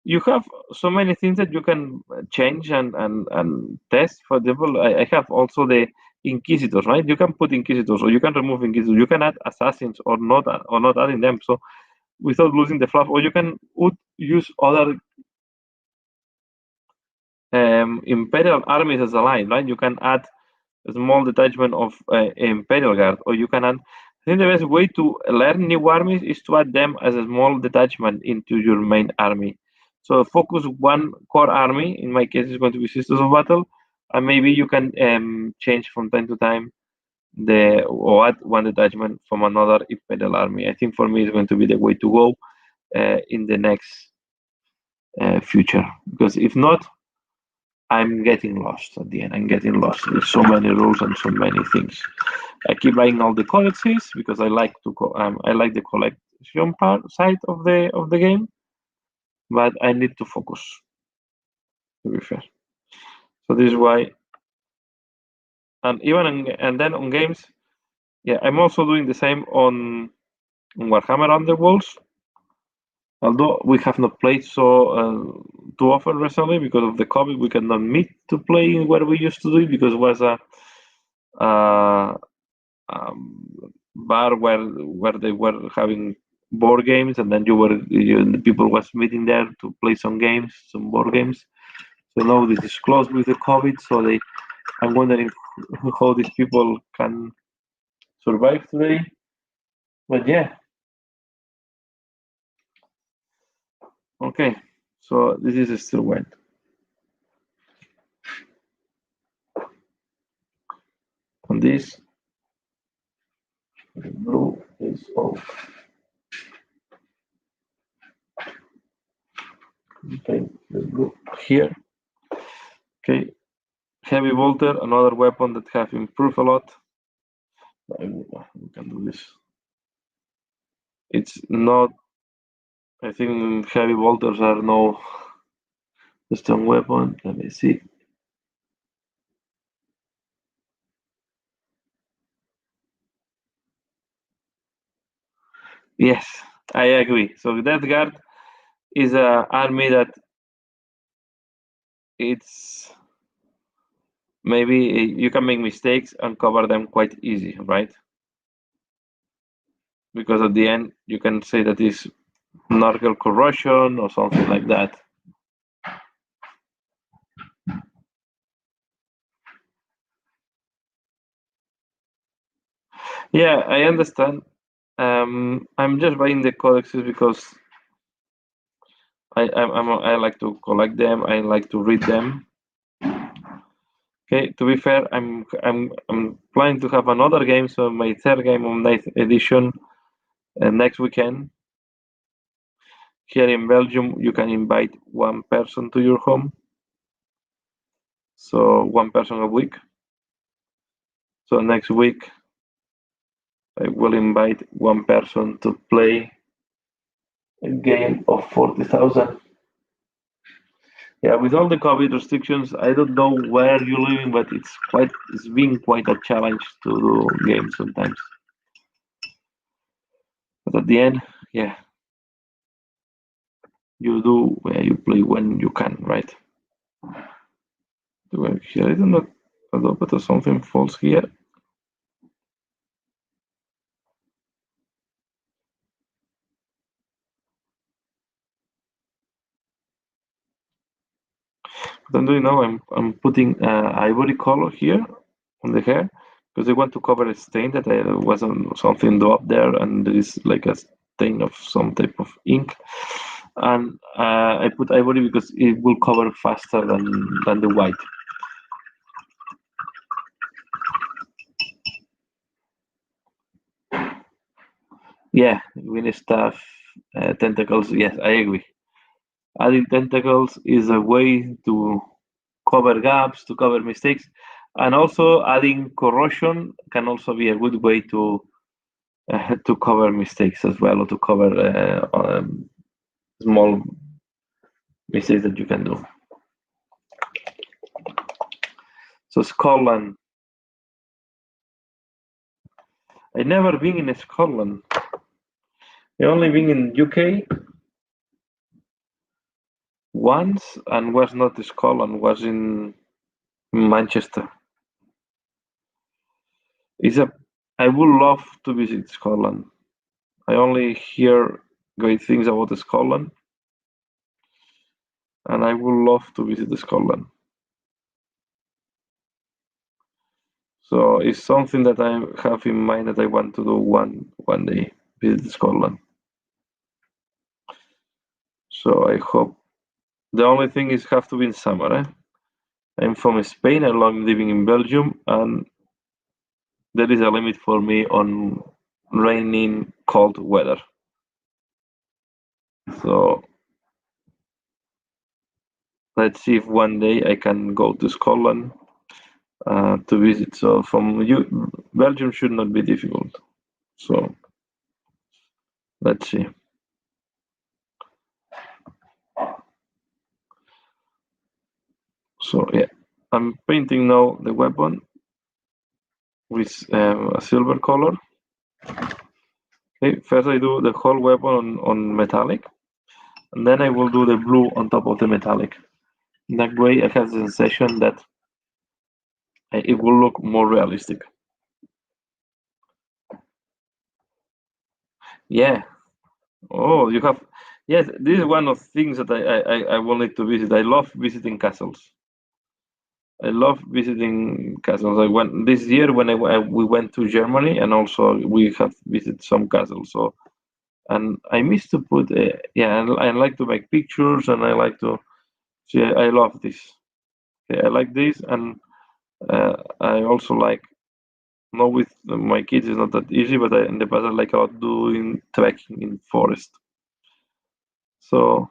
you have so many things that you can change and test. For example, I have also the Inquisitors, right? You can put Inquisitors, or you can remove Inquisitors. You can add assassins or not adding them. So without losing the fluff, or you can use other Imperial armies as a line, right? You can add a small detachment of Imperial Guard, or you can add. I think the best way to learn new armies is to add them as a small detachment into your main army. So focus one core army. In my case, it's going to be Sisters of Battle, and maybe you can change from time to time or add one detachment from another Imperial army. I think for me, it's going to be the way to go in the next future, because if not, I'm getting lost at the end. I'm getting lost. There's so many rules and so many things. I keep buying all the codexes because I like I like the collection part side of the game, but I need to focus. To be fair, so this is why. And and then on games, yeah, I'm also doing the same on Warhammer Underworlds. Although we have not played so too often recently because of the COVID, we cannot meet to play where we used to do it because it was a uh, bar where they were having board games, and then the people was meeting there to play some games, some board games. So now this is closed with the COVID, so I'm wondering how these people can survive today. But yeah, okay. So this is still went on this. The blue is off. Okay, the blue here. Okay, heavy bolter, another weapon that have improved a lot. We can do this. It's not. I think heavy bolters are no strong weapon. Let me see. Yes, I agree. So Death Guard is an army that it's maybe you can make mistakes and cover them quite easy, right? Because at the end you can say that is Nargal corrosion or something like that. Yeah, I understand. I'm just buying the codexes because I like to collect them. I like to read them. Okay, to be fair, I'm planning to have another game, so my third game of 9th edition next weekend. Here in Belgium, you can invite one person to your home, so one person a week. So next week, I will invite one person to play a game of 40,000. Yeah, with all the COVID restrictions, I don't know where you're living, but it's been quite a challenge to do games sometimes. But at the end, yeah, you do you play when you can, right? Here, I don't know, a little bit of something false here. What I'm doing now, I'm putting ivory color here on the hair because I want to cover a stain that wasn't something up there, and there is like a stain of some type of ink. And I put ivory because it will cover faster than the white. Yeah, wind staff, tentacles. Yes, I agree. Adding tentacles is a way to cover gaps, to cover mistakes, and also adding corrosion can also be a good way to cover mistakes as well, or to cover small mistakes that you can do. So Scotland. I never been in Scotland. I only been in UK once, and was not Scotland. Was in Manchester. It's a. I would love to visit Scotland. I only hear great things about Scotland, and I would love to visit Scotland. So it's something that I have in mind that I want to do one day, visit Scotland. So I hope. The only thing is have to be in summer. I'm from Spain. I love living in Belgium, and there is a limit for me on raining, cold weather. So let's see if one day I can go to Scotland to visit. So from you, Belgium should not be difficult. So let's see. So yeah, I'm painting now the weapon with a silver color. Okay, first I do the whole weapon on metallic, and then I will do the blue on top of the metallic. That way I have the sensation that it will look more realistic. Yeah. Oh, you have. Yes, this is one of the things that I wanted to visit. I love visiting castles. I love visiting castles. I went this year when we went to Germany, and also we have visited some castles. So, and I miss to put. Yeah, I like to make pictures, and I like to. See, I love this. Okay, I like this, and I also like Not with my kids, it's not that easy, but in the past I like a lot doing trekking in forest. So,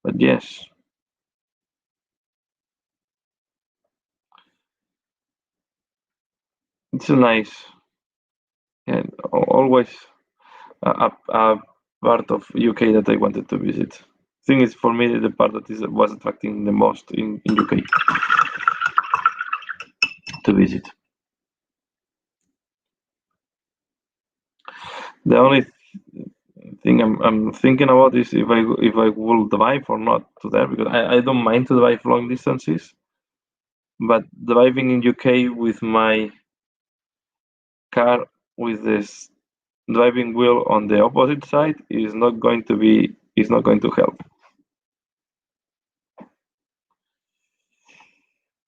but yes, it's nice and always a part of UK that I wanted to visit. I think it's for me the part that was attracting the most in UK to visit. The only thing I'm thinking about is if I will drive or not to there, because I don't mind to drive long distances, but driving in UK with my car with this driving wheel on the opposite side is not going to help.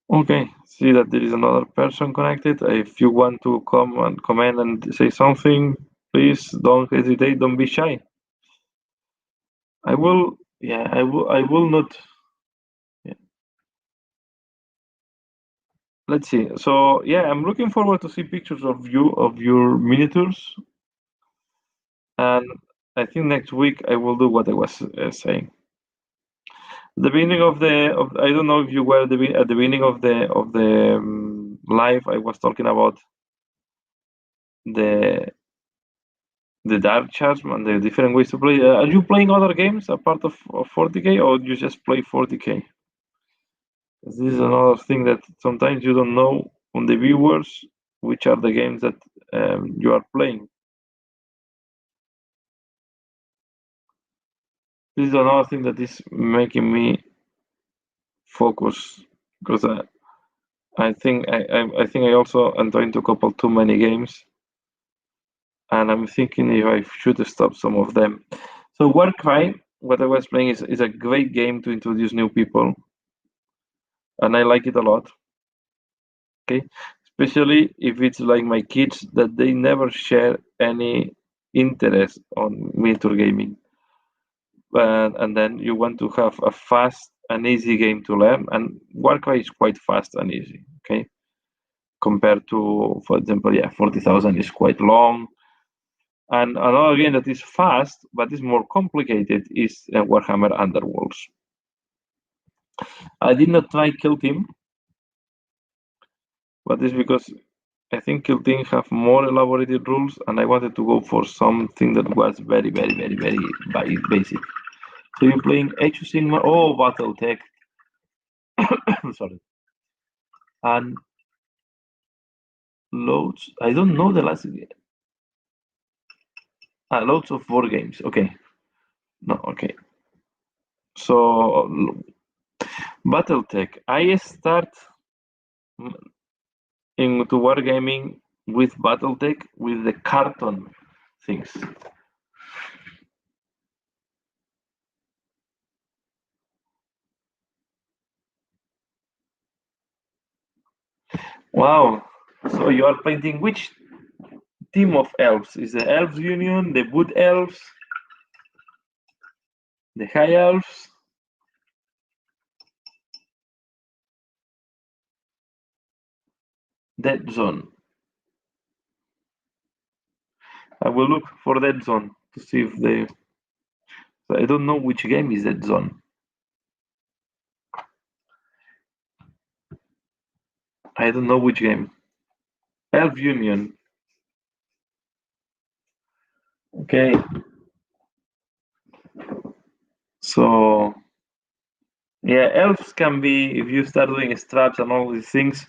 Okay, see that there is another person connected. If you want to come and comment and say something, please don't hesitate, don't be shy. I will not. Yeah. Let's see. So yeah, I'm looking forward to see pictures of your miniatures, and I think next week I will do what I was saying. The beginning of I don't know if you were at the beginning of the live. I was talking about the Direchasm and the different ways to play. Are you playing other games apart of 40k, or you just play 40k? This is another thing that sometimes you don't know on the viewers which are the games that you are playing. This is another thing that is making me focus, because I think I also am trying to couple too many games, and I'm thinking if I should stop some of them. So Warcry, what I was playing, is a great game to introduce new people, and I like it a lot. Okay, especially if it's like my kids that they never share any interest on miniature gaming, and then you want to have a fast and easy game to learn, and Warcry is quite fast and easy. Okay, compared to, for example, 40,000 is quite long. And another game that is fast but is more complicated is Warhammer Underworlds. I did not try Kill Team, but it's because I think Kill Team have more elaborated rules, and I wanted to go for something that was very, very, very, very basic. So you're playing Age of Sigmar, BattleTech, sorry, and loads. I don't know the last. Loads of war games. Okay, no, okay. So BattleTech. I start into wargaming with BattleTech with the carton things. Wow. So you are painting which team of elves? Is the Elves Union, the Wood Elves, the High Elves? Dead Zone. I will look for Dead Zone to see if they. I don't know which game is Dead Zone. I don't know which game. Elf Union. Okay. So yeah, elves can be, if you start doing straps and all these things,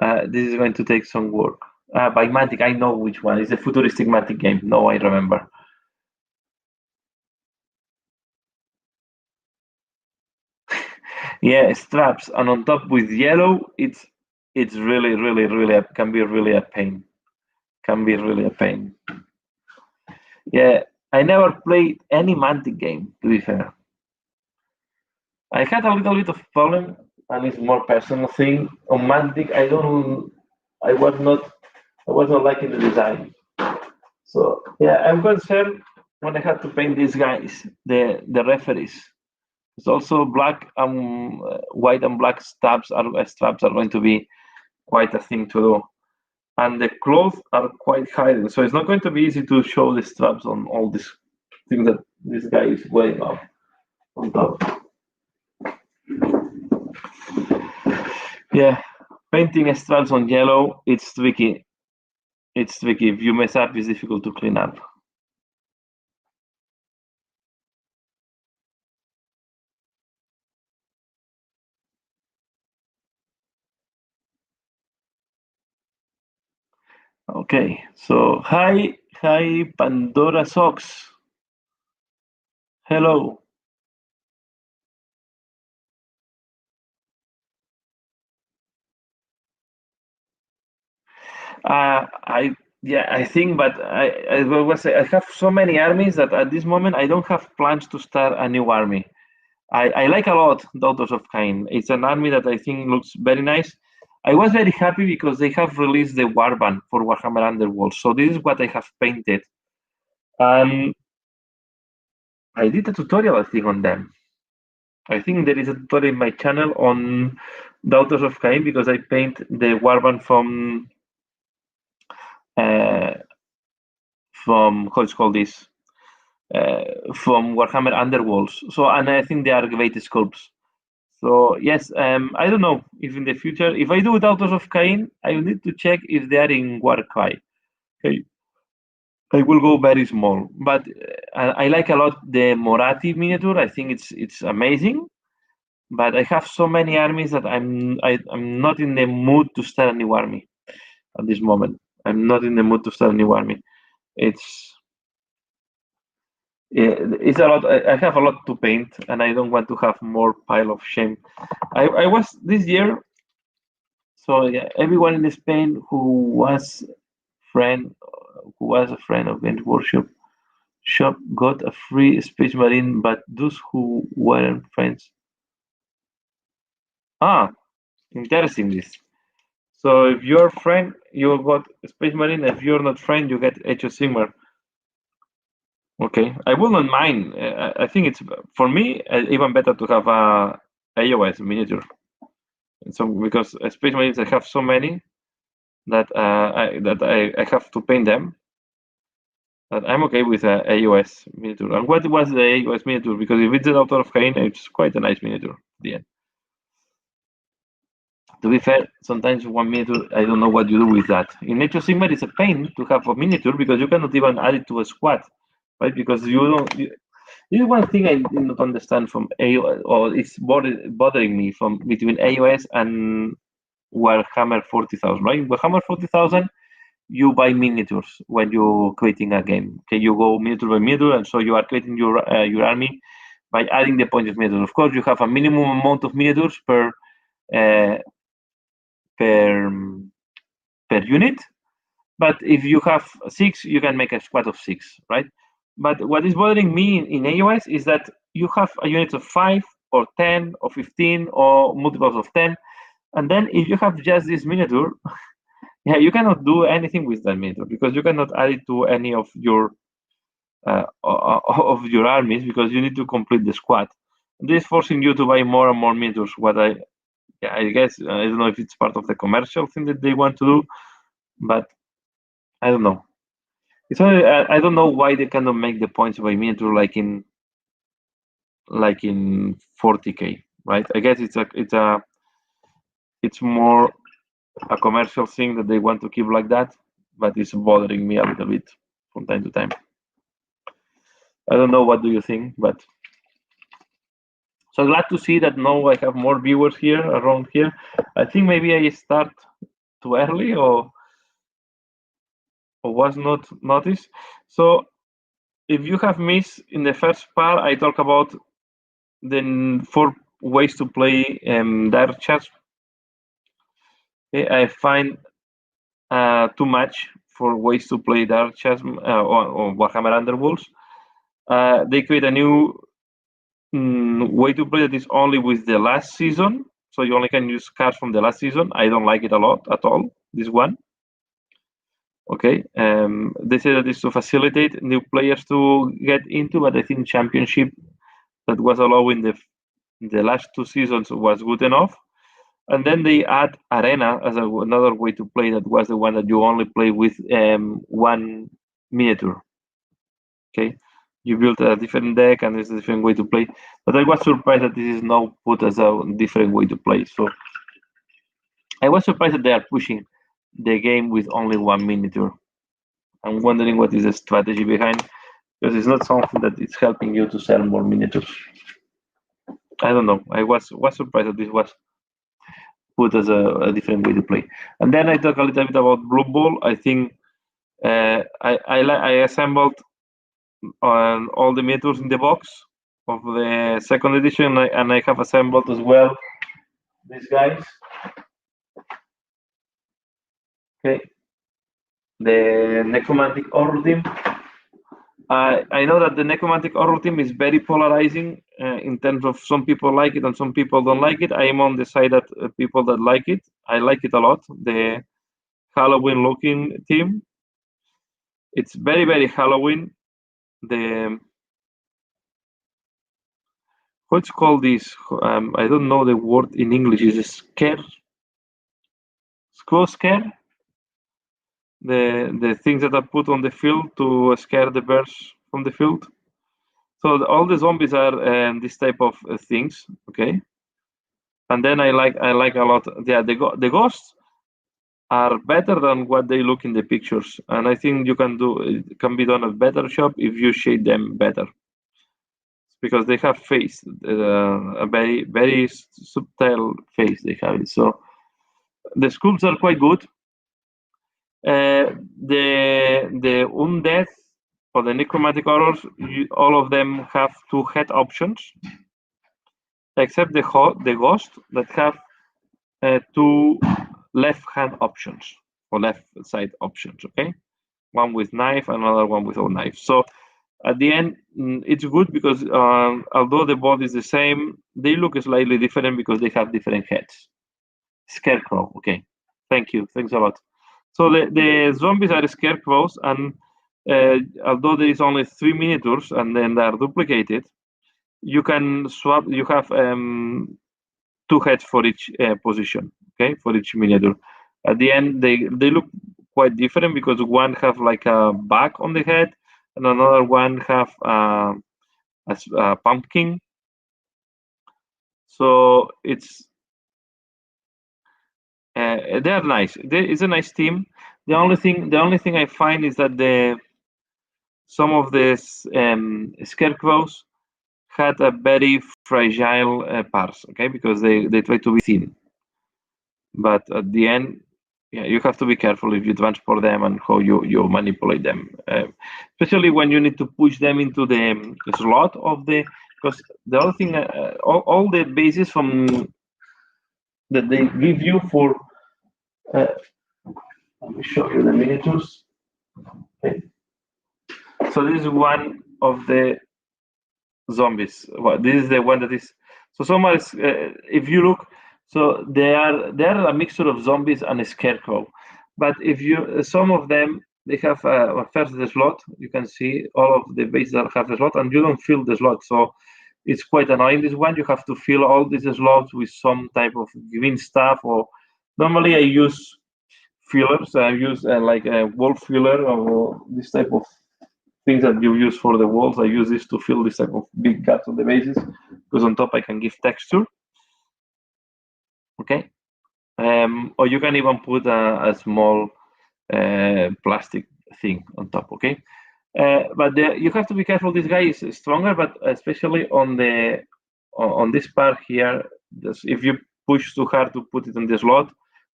this is going to take some work. By Mantic, I know which one. It's a futuristic Mantic game. No, I remember. Yeah, straps, and on top with yellow, it's really, really, really can be really a pain. Can be really a pain. Yeah, I never played any Mantic game, to be fair. I had a little bit of problem, and it's more personal thing. On Mantic, I was not liking the design. So yeah, I'm concerned when I had to paint these guys, the referees. It's also black, white and black straps are going to be quite a thing to do. And the clothes are quite hidden, so it's not going to be easy to show the straps on all these things that this guy is wearing on top. Yeah, painting straps on yellow, it's tricky. It's tricky. If you mess up, it's difficult to clean up. Okay, so hi Pandora Socks. Hello. I think, but I have so many armies that at this moment I don't have plans to start a new army. I like a lot Daughters of Cain. It's an army that I think looks very nice. I was very happy because they have released the warband for Warhammer Underworld. So this is what I have painted. I did a tutorial, I think, on them. I think there is a tutorial in my channel on Daughters of Cain because I paint the warband uh, from how it's called this from Warhammer Underworlds. So, and I think they are great sculpts. So yes, I don't know if in the future, if I do Daughters of Cain, I will need to check if they are in Warcry. Okay, I will go very small, but I like a lot the Moratti miniature. I think it's amazing. But I have so many armies that I'm not in the mood to start a new army at this moment. I'm not in the mood to start a new army. It's it's a lot. I have a lot to paint, and I don't want to have more pile of shame. I was this year. So yeah, everyone in Spain friend, who was a friend of Games Workshop shop got a free Space Marine, but those who weren't friends. Ah, interesting this. So if you're friend, you got Space Marine. If you're not friend, you get Age of Sigmar. Okay, I will not mind. I think it's for me even better to have a AOS miniature. So because Space Marines I have so many that I have to paint them. But I'm okay with a AOS miniature. And what was the AOS miniature? Because if it's an Daughter of Cain, it's quite a nice miniature at the end. To be fair, sometimes one miniature, I don't know what you do with that. In Age of Sigmar, it's a pain to have a miniature because you cannot even add it to a squad, right? Because you don't. This is one thing I did not understand from AOS, or it's bothering me from between AOS and Warhammer 40,000, right? Warhammer 40,000, you buy miniatures when you're creating a game. Okay, you go miniature by miniature, and so you are creating your army by adding the points of miniatures. Of course, you have a minimum amount of miniatures uh, per per unit. But if you have 6, you can make a squad of 6, right? But what is bothering me in AOS is that you have a unit of 5 or 10 or 15 or multiples of 10. And then if you have just this miniature, yeah, you cannot do anything with that miniature because you cannot add it to any of your armies because you need to complete the squad. This is forcing you to buy more and more miniatures. I guess I don't know if it's part of the commercial thing that they want to do, but I don't know. It's only, I don't know why they cannot make the points by miniature like in 40k, right? I guess it's more a commercial thing that they want to keep like that, but it's bothering me a little bit from time to time. I don't know, what do you think? But so glad to see that now I have more viewers here around here. I think maybe I start too early or was not noticed. So if you have missed in the first part, I talk about the 4 ways to play Direchasm. Okay, I find too much for ways to play Direchasm or Warhammer Underworlds. They create a new way to play that is only with the last season. So you only can use cards from the last season. I don't like it a lot at all, this one. Okay, they say that it's to facilitate new players to get into, but I think Championship that was allowed in the last 2 seasons was good enough. And then they add arena as another way to play. That was the one that you only play with one miniature. Okay, you build a different deck and it's a different way to play. But I was surprised that this is now put as a different way to play. So I was surprised that they are pushing the game with only one miniature. I'm wondering what is the strategy behind, because it's not something that is helping you to sell more miniatures. I don't know. I was surprised that this was put as a different way to play. And then I talk a little bit about Blue Ball. I think I assembled all the miniatures in the box of the second edition, and I have assembled as well these guys. Okay, the Necromantic Horror team. I know that the Necromantic Horror team is very polarizing in terms of some people like it and some people don't like it. I am on the side that people that like it. I like it a lot. The Halloween looking team. It's very, very Halloween. What's called this? I don't know the word in English. Is scare? Scare? The things that are put on the field to scare the birds from the field. So all the zombies are this type of things, okay. And then I like a lot. Yeah, the ghosts are better than what they look in the pictures, and I think it can be done a better job if you shade them better, because they have face, a very very subtle face they have. So the sculpts are quite good. The undead or the necromantic horrors, all of them have 2 head options, except the ghost that have 2 left hand options or left side options. Okay, one with knife, another one without knife. So at the end, it's good because although the body is the same, they look slightly different because they have different heads. Scarecrow. Okay, thank you. Thanks a lot. So the zombies are scarecrows, and although there is only 3 miniatures and then they are duplicated, you can swap. You have 2 heads for each position. Okay, for each miniature. At the end, they look quite different because one have like a bag on the head, and another one have a pumpkin. So they are nice. It's a nice team. The only thing I find is that some of the scarecrows had a very fragile parts, okay, because they try to be thin. But at the end, yeah, you have to be careful if you transport them and how you manipulate them, especially when you need to push them into the slot of because the other thing, all the bases from that they give you for. Let me show you the miniatures. Okay. So this is one of the zombies. Well, this is the one that is. So some are, if you look, so they are a mixture of zombies and a scarecrow. But if you, some of them, they have first the slot. You can see all of the bases that have the slot, and you don't fill the slot. So it's quite annoying. This one you have to fill all these slots with some type of green stuff. Or normally I use fillers. I use like a wall filler or this type of things that you use for the walls. I use this to fill this type of big gaps on the bases, because on top I can give texture. Okay, or you can even put a small plastic thing on top. Okay, but you have to be careful. This guy is stronger, but especially on this part here, if you push too hard to put it in the slot,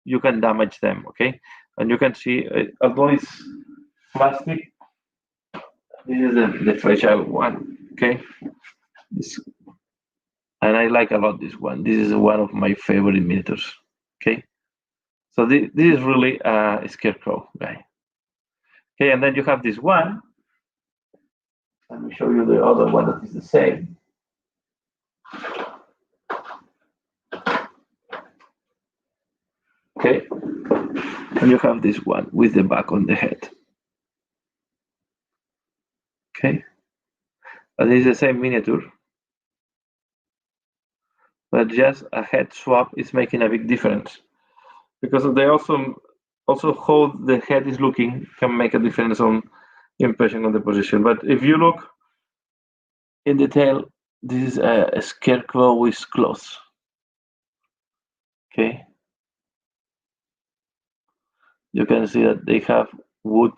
you can damage them. Okay, and you can see, although it's plastic, this is the fragile one. Okay, and I like a lot this one. This is one of my favorite miniatures. Okay, so this is really a scarecrow guy. Okay, and then you have this one. Let me show you the other one that is the same. Okay, and you have this one with the back on the head. Okay, and this is the same miniature, but just a head swap is making a big difference, because they also how the head is looking can make a difference on impression on the position. But if you look in detail, this is a scarecrow with claws. Okay, you can see that they have wood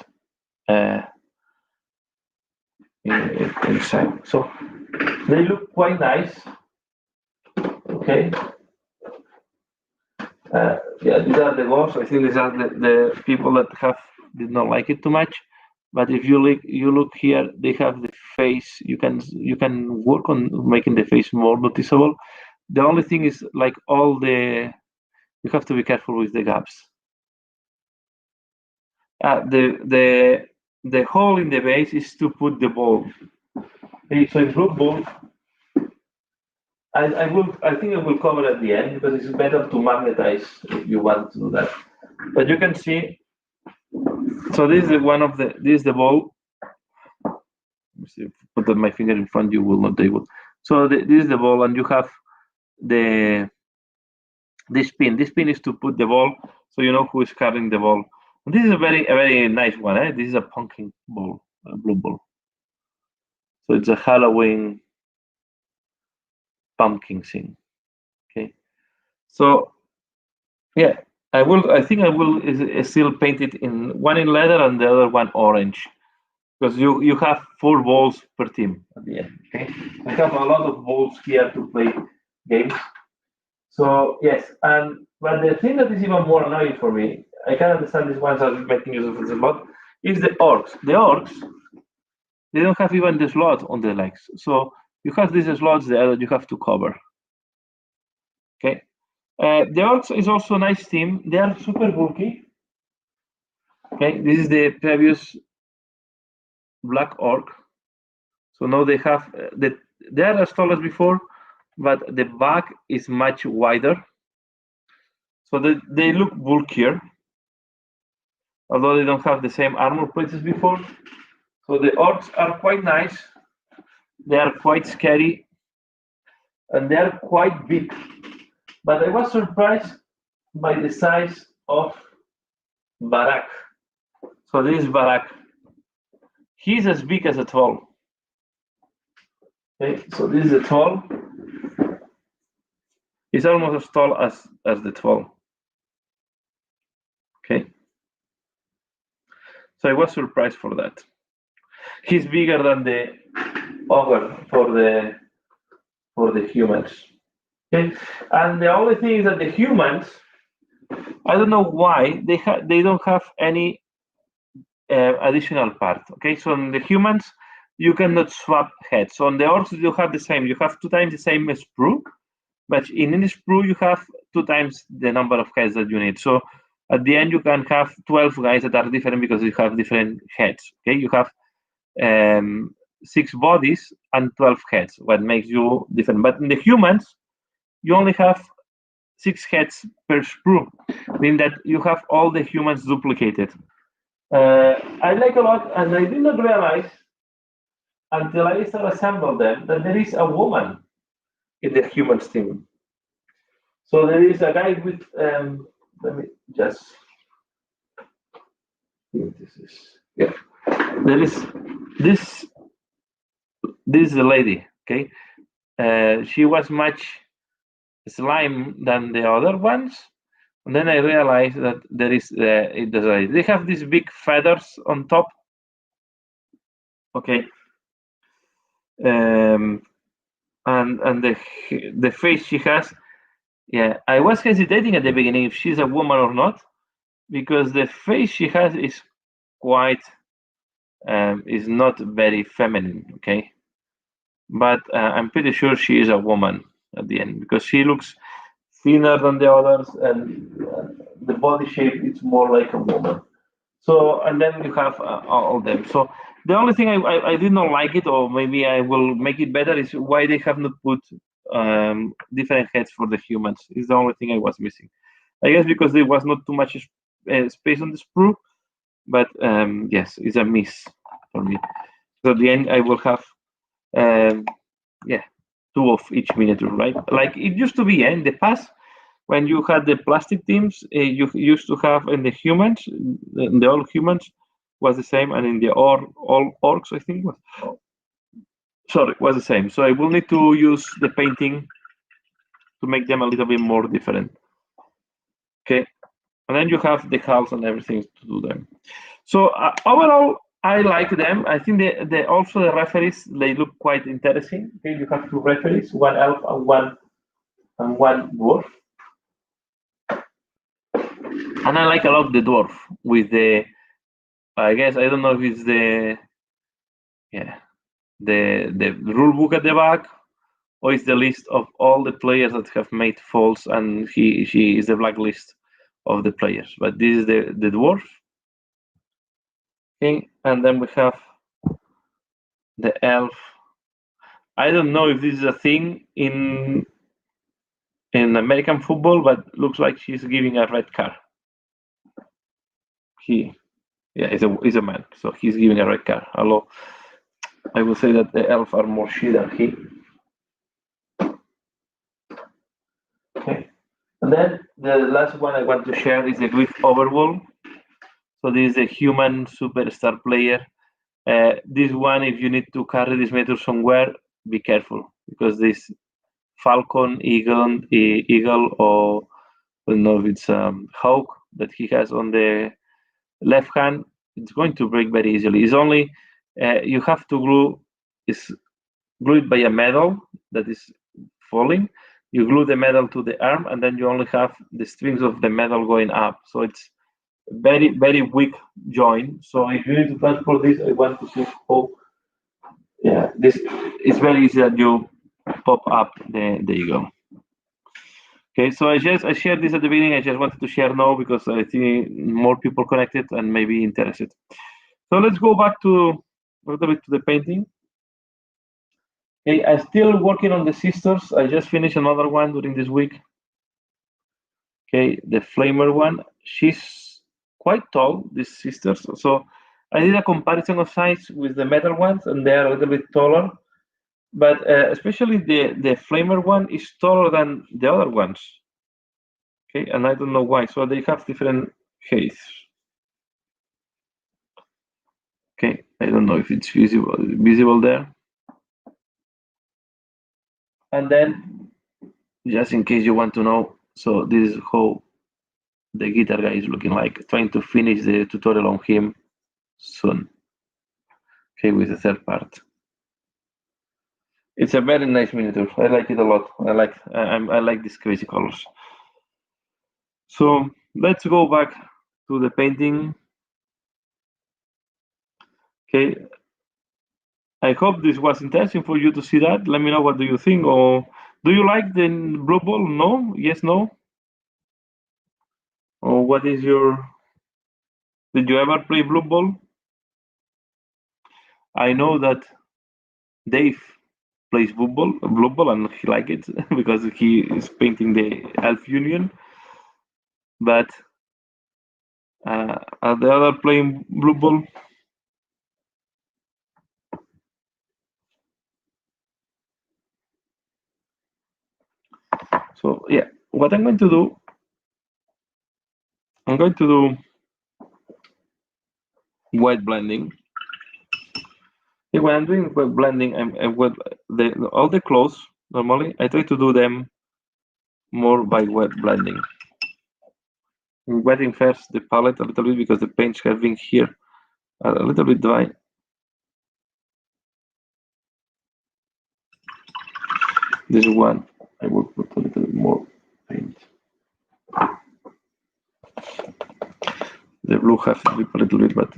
inside, so they look quite nice. Okay. Yeah, these are the ghosts. I think these are the people that did not like it too much. But if you look here, they have the face. You can work on making the face more noticeable. The only thing is, like, you have to be careful with the gaps. The hole in the base is to put the ball. Okay, so in Blue Ball, I think I will cover at the end, because it's better to magnetize if you want to do that. But you can see. So this is this is the ball. Let me see, put my finger in front, you will not able. So this is the ball, and you have this pin. This pin is to put the ball, so you know who is carrying the ball. And this is a very nice one. This is a pumpkin ball, a blue ball. So it's a Halloween pumpkin thing. Okay. So yeah, I think I will still paint it in one in leather and the other one orange, because you have 4 balls per team at the end. Okay, I have a lot of balls here to play games. So yes, but the thing that is even more annoying for me, I can understand these ones are making use of this a lot, is the orcs. The orcs, they don't have even the slot on the legs, so you have these slots there that you have to cover. Okay, the orcs is also a nice team. They are super bulky. Okay, this is the previous black orc. So now they have they are as tall as before, but the back is much wider. So they look bulkier, although they don't have the same armor plates as before. So the orcs are quite nice. They are quite scary, and they are quite big. But I was surprised by the size of Barak. So this is Barak. He's as big as a troll. Okay, so this is a troll. He's almost as tall as the troll. Okay. So I was surprised for that. He's bigger than the ogre for the humans. Okay, and the only thing is that the humans, I don't know why they don't have any additional part. Okay, so on the humans you cannot swap heads. So on the orcs you have the same. You have 2 times the same sprue, but in any sprue you have 2 times the number of heads that you need. So at the end you can have 12 guys that are different because you have different heads. Okay, you have 6 bodies and 12 heads, what makes you different. But in the humans, you only have 6 heads per sprue, meaning that you have all the humans duplicated. I like a lot, and I did not realize until I started assembling them that there is a woman in the humans team. So there is a guy with, let me just, this is, yeah, there is this is a lady, okay? She was much slime than the other ones, and then I realized that there is they have these big feathers on top. Okay, and the face she has, yeah, I was hesitating at the beginning if she's a woman or not, because the face she has is quite is not very feminine. Okay, but I'm pretty sure she is a woman at the end, because she looks thinner than the others, and the body shape is more like a woman. So, and then you have all of them. So the only thing I did not like it, or maybe I will make it better, is why they have not put different heads for the humans. Is the only thing I was missing. I guess because there was not too much space on the sprue, but yes, it's a miss for me. So at the end I will have, yeah, two of each miniature, right? Like it used to be in the past when you had the plastic teams. You used to have in the humans, the all humans was the same, and in the all orcs, I think was the same. So I will need to use the painting to make them a little bit more different. Okay, and then you have the house and everything to do them. So overall, I like them. I think they also the referees, they look quite interesting. Okay, you have two referees, one elf and one dwarf. And I like a lot the dwarf with the, I guess I don't know if it's the rule book at the back, or it's the list of all the players that have made faults, and she is the blacklist of the players. But this is the dwarf. Okay, and then we have the elf. I don't know if this is a thing in American football, but looks like she's giving a red card. He's a man, so he's giving a red card. Although I would say that the elf are more she than he. Okay, and then the last one I want to share is the Griff Overwall. So this is a human superstar player. This one, if you need to carry this meter somewhere, be careful because this falcon, eagle, or I don't know if it's hawk that he has on the left hand, it's going to break very easily. It's only you have to glue it by a metal that is falling. You glue the metal to the arm, and then you only have the strings of the metal going up. So it's very, very weak joint. So if you need to transport this, I want to see how. Yeah, this is very easy that you pop up the eagle. Okay, so I shared this at the beginning. I just wanted to share now because I think more people connected and maybe interested. So let's go back to a little bit to the painting. Okay, I'm still working on the sisters. I just finished another one during this week. Okay, the flamer one. She's quite tall, these sisters. So I did a comparison of size with the metal ones, and they are a little bit taller. But especially the flamer one is taller than the other ones. Okay, and I don't know why. So they have different heights. Okay, I don't know if it's visible there. And then, just in case you want to know, so this is how the guitar guy is looking like. Trying to finish the tutorial on him soon. Okay, with the third part. It's a very nice miniature. I like it a lot. I like these crazy colors. So let's go back to the painting. Okay, I hope this was interesting for you to see that. Let me know what do you think, or do you like the blue ball? No? Yes, no? Or what is your? Did you ever play blue ball? I know that Dave plays blue ball, and he like it because he is painting the Elf Union. But are the other playing blue ball? So yeah, what I'm going to do white blending. When I'm doing wet blending, all the clothes normally I try to do them more by wet blending. I'm wetting first the palette a little bit because the paints have been here a little bit dry. This one I will put a little bit more paint. The blue has to drip a little bit, but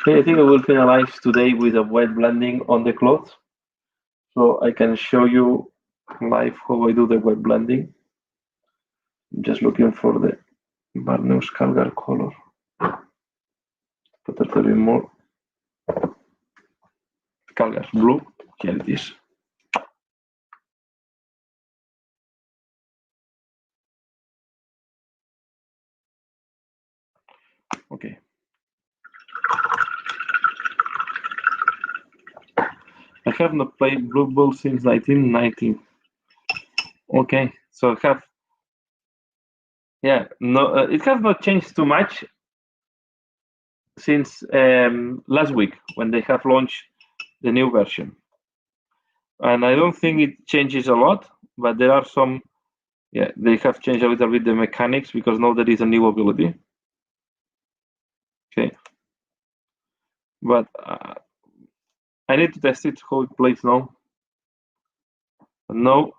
okay, I think I will finalize today with a wet blending on the cloth, so I can show you live how I do the wet blending. I'm just looking for the Barneus Calgar color. Put a little bit more. Calgar blue. Here it is. Okay, I have not played Blue Bull since 1990. Okay, so I have, yeah, no, it has not changed too much since last week when they have launched the new version. And I don't think it changes a lot, but there are some, yeah, they have changed a little bit the mechanics because now there is a new ability. Okay, but I need to test it how it plays now. No,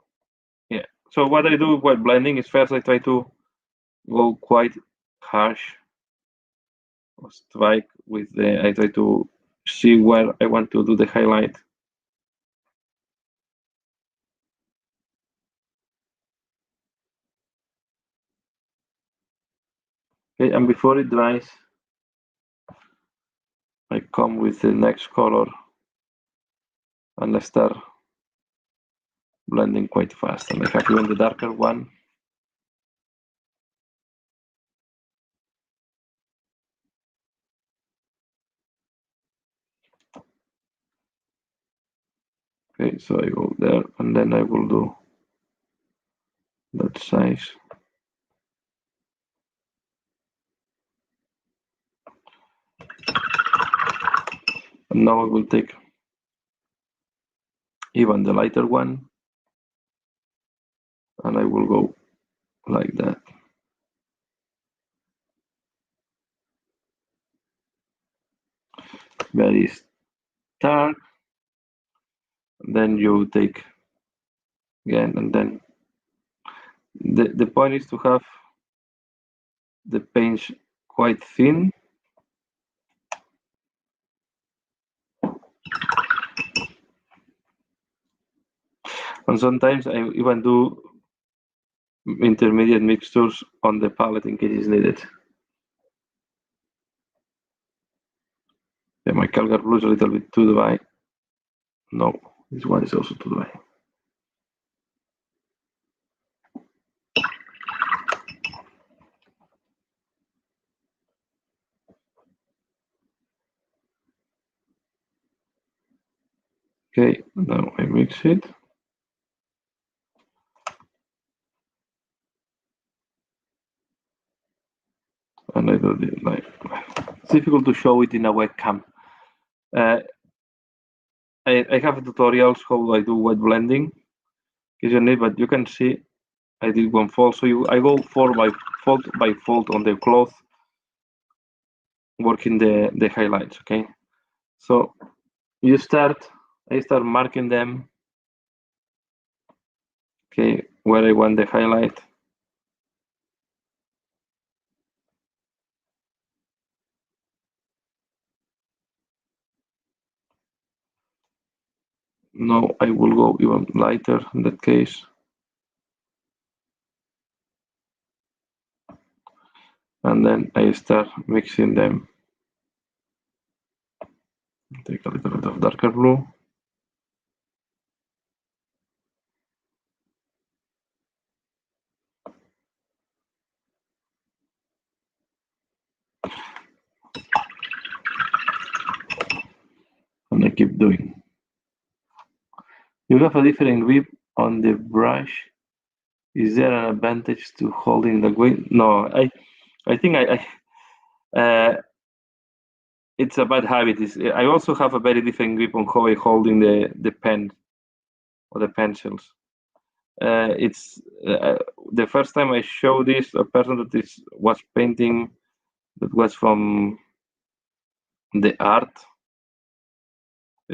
yeah. So what I do while blending is first I try to go quite harsh or strike with the. I try to see where I want to do the highlight. Okay, and before it dries, I come with the next color and I start blending quite fast. And I have even the darker one. Okay, so I go there and then I will do that size. And now I will take even the lighter one and I will go like that. Very dark. Then you take again, and then the point is to have the paint quite thin. And sometimes I even do intermediate mixtures on the palette in case it's needed. Yeah, my Calgar blue is a little bit too dry. No, this one is also too dry. Okay, now I mix it. And I do it like, it's difficult to show it in a webcam. I have tutorials how I do white blending, isn't it? But you can see I did one fold, so I go fold by fold on the cloth, working the highlights. Okay, so I start marking them. Okay, where I want the highlight. Now I will go even lighter in that case. And then I start mixing them. Take a little bit of darker blue. And I keep doing. You have a different grip on the brush. Is there an advantage to holding the weight? No, I think it's a bad habit. I also have a very different grip on how I holding the pen or the pencils. It's the first time I showed this a person that was painting, that was from the art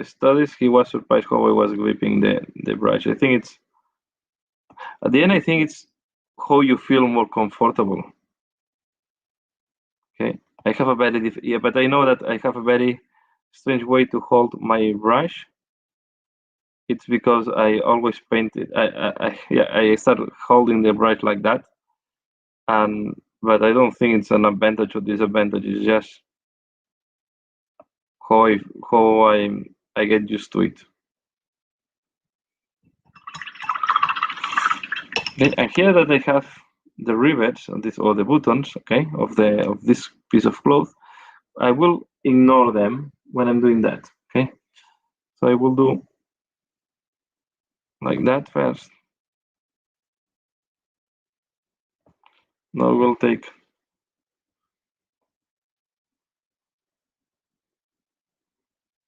studies. He was surprised how I was gripping the brush. I think it's at the end. I think it's how you feel more comfortable. Okay, I have a very but I know that I have a very strange way to hold my brush. It's because I always paint it. I start holding the brush like that, but I don't think it's an advantage or disadvantage. It's just how I get used to it. Okay, and here that I have the rivets on this, or the buttons, okay, of this piece of cloth, I will ignore them when I'm doing that. Okay, so I will do like that first. Now we'll take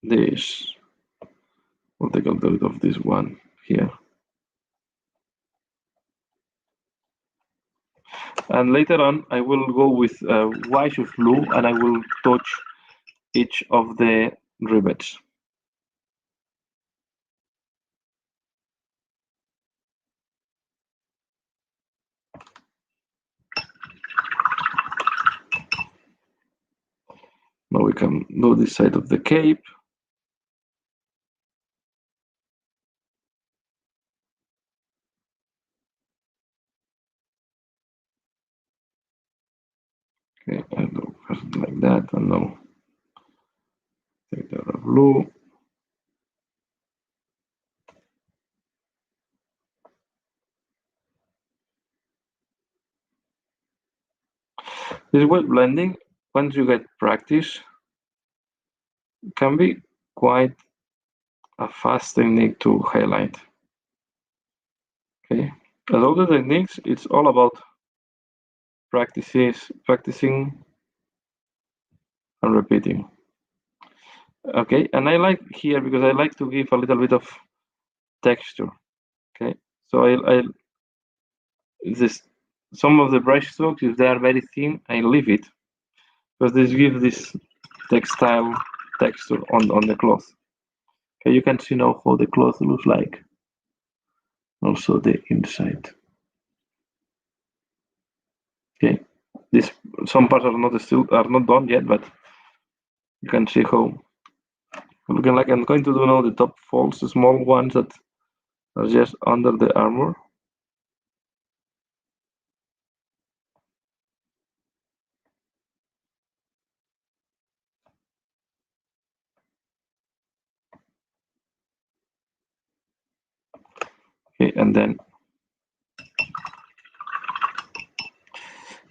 this. We'll take a little bit of this one here. And later on, I will go with white of blue, and I will touch each of the rivets. Now we can do this side of the cape. Okay, I do something like that, and now take the blue. This wet blending, once you get practice, can be quite a fast technique to highlight. Okay, as all the techniques, it's all about practicing and repeating. Okay, and I like here because I like to give a little bit of texture. Okay, so I this some of the brush strokes, if they are very thin, I leave it because this gives this textile texture on the cloth. Okay, you can see now how the cloth looks like. Also the inside. Okay, this some parts are not done yet, but you can see how looking like. I'm going to do now the top folds, the small ones that are just under the armor. Okay, and then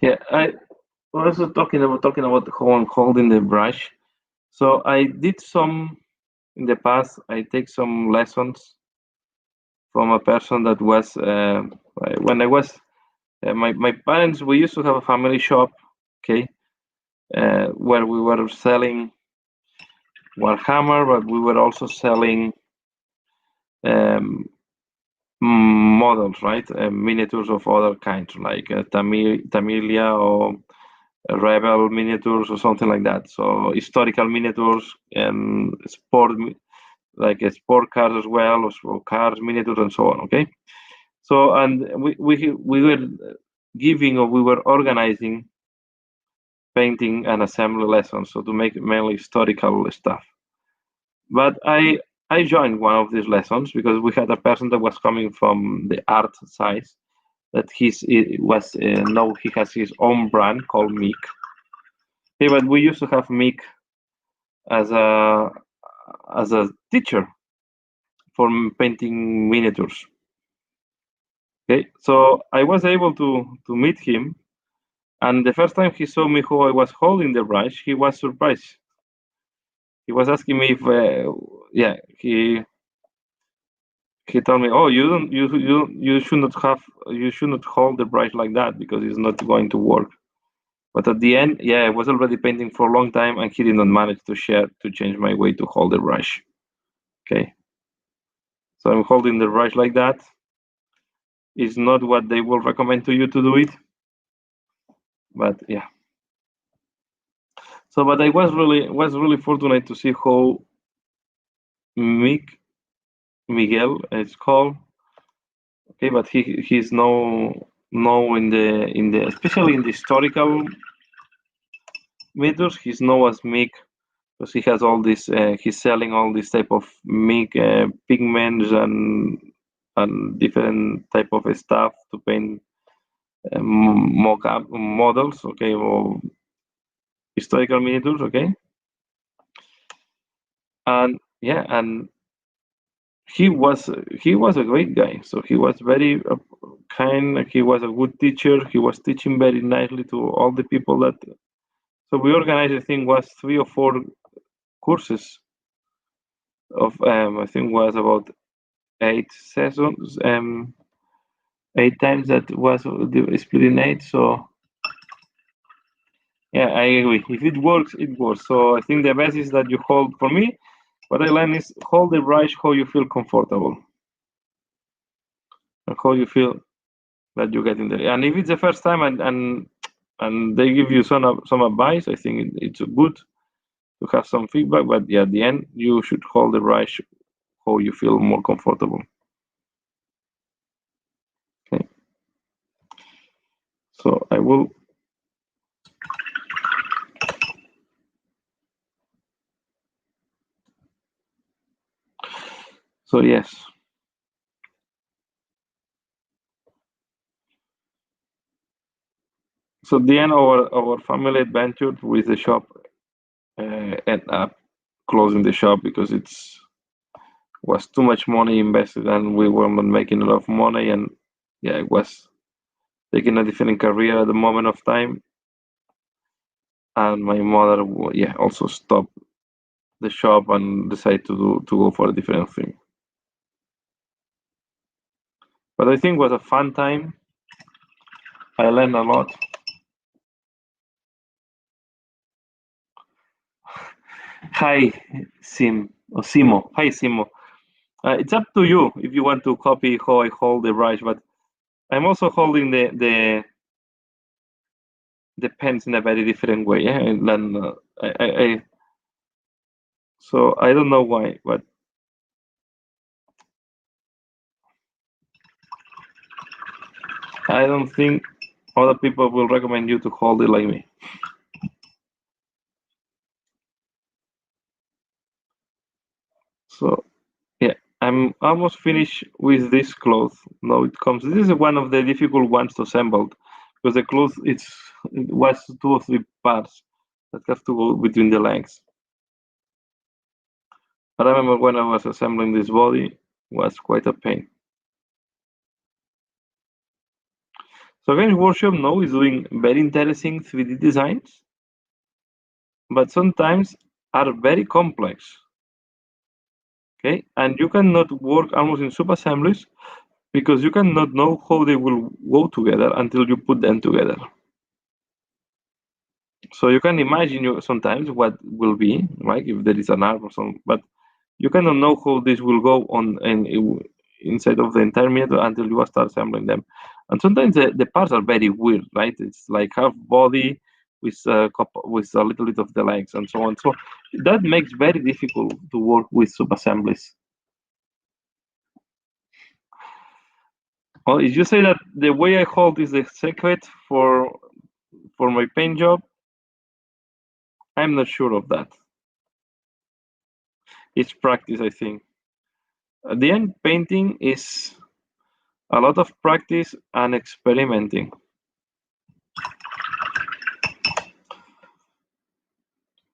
yeah, I was also talking about how I'm holding the brush. So I did some in the past. I take some lessons from a person that was when I was my parents. We used to have a family shop, okay, where we were selling Warhammer, but we were also selling um, models, right? Miniatures of other kinds, like Tamilia or Rebel miniatures or something like that. So historical miniatures and sport, like sport cars as well, or cars, miniatures, and so on. Okay. So and we were giving, or we were organizing painting and assembly lessons, so to make mainly historical stuff. But I joined one of these lessons because we had a person that was coming from the art side, that now he has his own brand called Mick. Hey, but we used to have Mick as a teacher for painting miniatures. Okay, so I was able to meet him, and the first time he saw me how I was holding the brush, he was surprised. He was asking me if yeah, he told me, "Oh, you should not hold the brush like that because it's not going to work." But at the end, yeah, I was already painting for a long time, and he did not manage to change my way to hold the brush. Okay, so I'm holding the brush like that. It's not what they will recommend to you to do it, but yeah. So, but I was really fortunate to see how Miguel is called. Okay, but he's now in the especially in the historical meters, he's known as Mick because he has all this. He's selling all this type of Mick pigments and different type of stuff to paint mock-up models. Okay, or historical miniatures. Okay, and yeah, and he was a great guy. So he was very kind. He was a good teacher. He was teaching very nicely to all the people that. So we organized, I think, was 3 or 4 courses of I think was about 8 sessions, 8 times that was split in 8. So yeah, I agree. If it works, it works. So I think the best is that you hold. For me, what I learned is hold the brush how you feel comfortable and how you feel that you get in there. And if it's the first time and they give you some advice, I think it's good to have some feedback. But yeah, at the end, you should hold the brush how you feel more comfortable. Okay. So I will. So yes. So at the end, our family adventure with the shop ended up closing the shop because it's was too much money invested and we were not making a lot of money, and yeah, it was taking a different career at the moment of time. And my mother, yeah, also stopped the shop and decided to go for a different thing. But I think it was a fun time. I learned a lot. Hi, Simo. Hi, Simo. It's up to you if you want to copy how I hold the brush, but I'm also holding the pens in a very different way. Yeah? And so I don't know why, but I don't think other people will recommend you to hold it like me. So yeah, I'm almost finished with this cloth. Now it comes. This is one of the difficult ones to assemble because the cloth it was 2 or 3 parts that have to go between the legs. I remember when I was assembling this body, it was quite a pain. So Games Workshop now is doing very interesting 3D designs, but sometimes are very complex. Okay, and you cannot work almost in sub-assemblies because you cannot know how they will go together until you put them together. So you can imagine sometimes what will be, right, if there is an arm or something, but you cannot know how this will go on inside of the entire minute until you start assembling them. And sometimes the parts are very weird, right? It's like half body with with a little bit of the legs and so on. So that makes very difficult to work with sub-assemblies. Well, if you say that the way I hold is the secret for my paint job, I'm not sure of that. It's practice, I think. At the end, painting is a lot of practice and experimenting.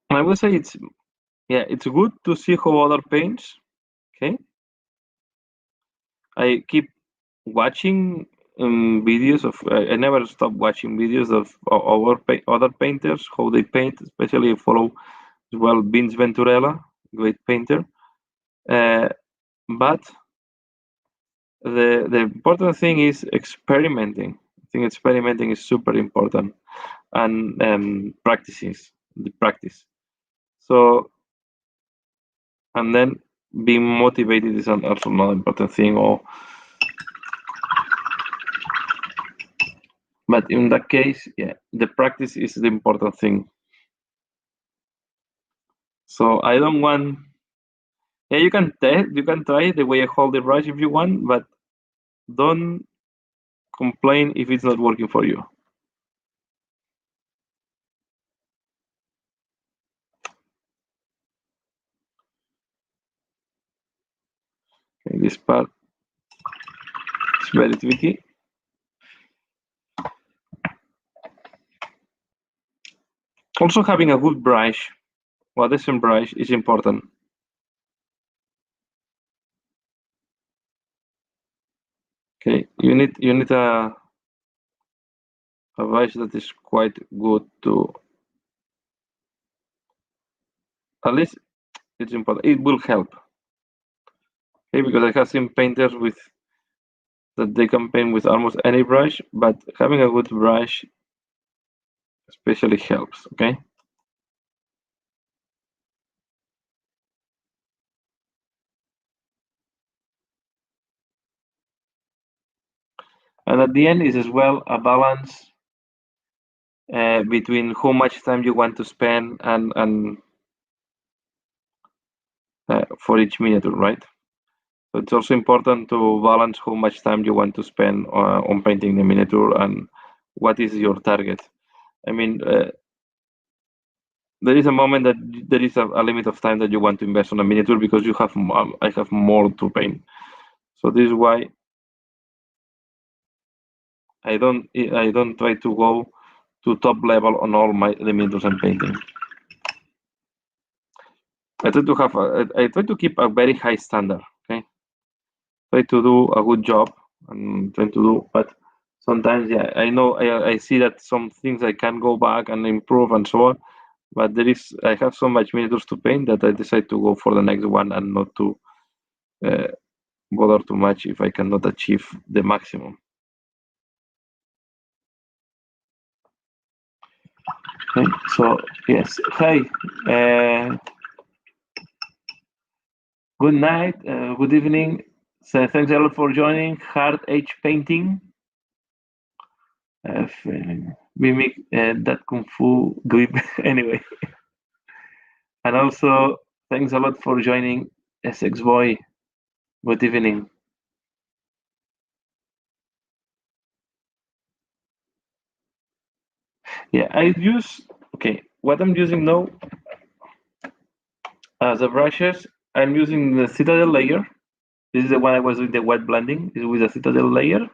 I would say it's good to see how other paints. Okay, I keep watching videos of. I never stop watching videos of other painters how they paint. Especially I follow as well Vince Venturella, great painter. But the important thing is experimenting. I think experimenting is super important, and the practice. So, and then being motivated is also another important thing. But in that case, yeah, the practice is the important thing. So I don't want. Yeah, you can try the way I hold the brush if you want, but don't complain if it's not working for you. Okay, this part is very tricky. Also, having a good brush, well, decent brush is important. Okay, you need a brush that is quite good to. At least it's important. It will help. Okay, because I have seen painters with that they can paint with almost any brush, but having a good brush especially helps. Okay. And at the end is as well a balance between how much time you want to spend and for each miniature, right? So it's also important to balance how much time you want to spend on painting the miniature and what is your target. I mean, there is a moment that there is a limit of time that you want to invest on a miniature because you have I have more to paint. So this is why I don't try to go to top level on all my the miniatures I'm painting. I try to keep a very high standard. Okay, try to do a good job and try to do, but sometimes yeah, I know I see that some things I can go back and improve and so on. But I have so much miniatures to paint that I decide to go for the next one and not to bother too much if I cannot achieve the maximum. Okay, so yes, hi, good night, good evening. So thanks a lot for joining Hard Age Painting. Mimic that Kung Fu grip anyway. And also thanks a lot for joining SX Boy. Good evening. Yeah, okay, what I'm using now as a brushes, I'm using the Citadel layer. This is the one I was with the wet blending, is with the Citadel layer.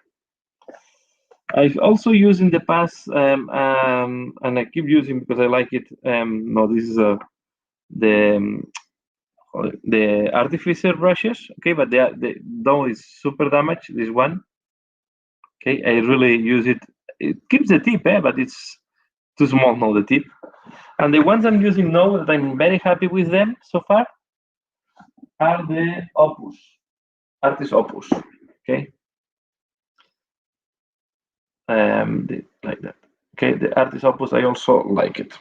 I've also used in the past, and I keep using because I like it. No, this is the the artificer brushes. Okay, but the though is super damaged. This one. Okay, I really use it. It keeps the tip, but it's too small now, the tip. And the ones I'm using now that I'm very happy with them so far are the Opus, Artist Opus. Okay, like that. Okay, the Artist Opus, I also like it.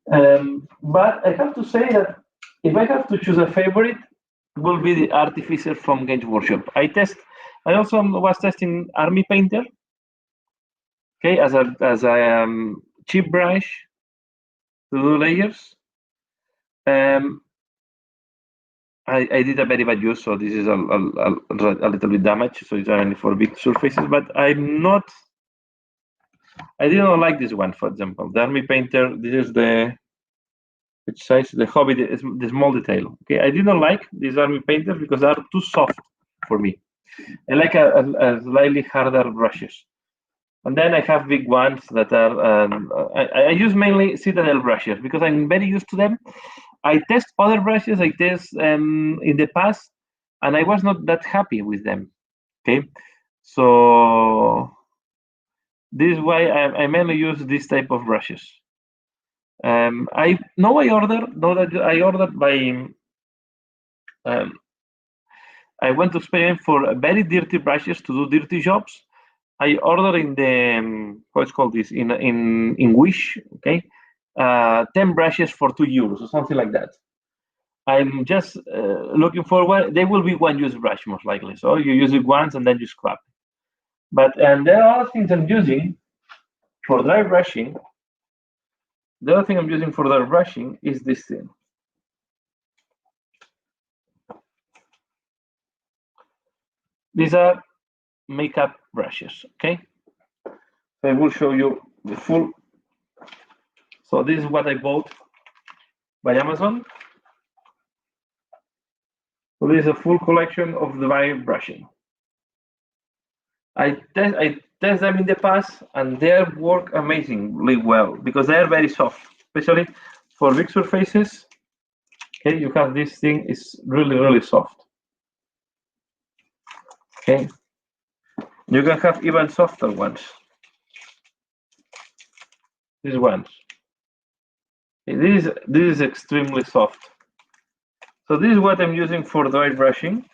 But I have to say that if I have to choose a favorite, it will be the Artificer from Games Workshop. I also was testing Army Painter, okay, as a cheap brush to do layers. I did a very bad use, so this is a little bit damaged, so it's only for big surfaces. But I didn't like this one, for example. The Army Painter, this is which size? The Hobby, the small detail. Okay, I didn't like these Army Painters because they are too soft for me. I like a slightly harder brushes. And then I have big ones that are, I use mainly Citadel brushes because I'm very used to them. I test other brushes I test in the past, and I was not that happy with them. Okay, so this is why I mainly use this type of brushes. I know I ordered by. I went to Spain for very dirty brushes to do dirty jobs. I ordered in the what's called this in Wish, okay, 10 brushes for €2 or something like that. I'm just looking forward. They will be one-use brush most likely, so you use it once and then you scrap. But and there are other things I'm using for dry brushing. The other thing I'm using for dry brushing is this thing. These are makeup brushes, okay? So I will show you the full. So this is what I bought by Amazon. So this is a full collection of dry brushing. I test them in the past, and they work amazingly well because they are very soft, especially for big surfaces. Okay, you have this thing is really soft. Okay, you can have even softer ones. These ones. This is extremely soft. So this is what I'm using for dry brushing.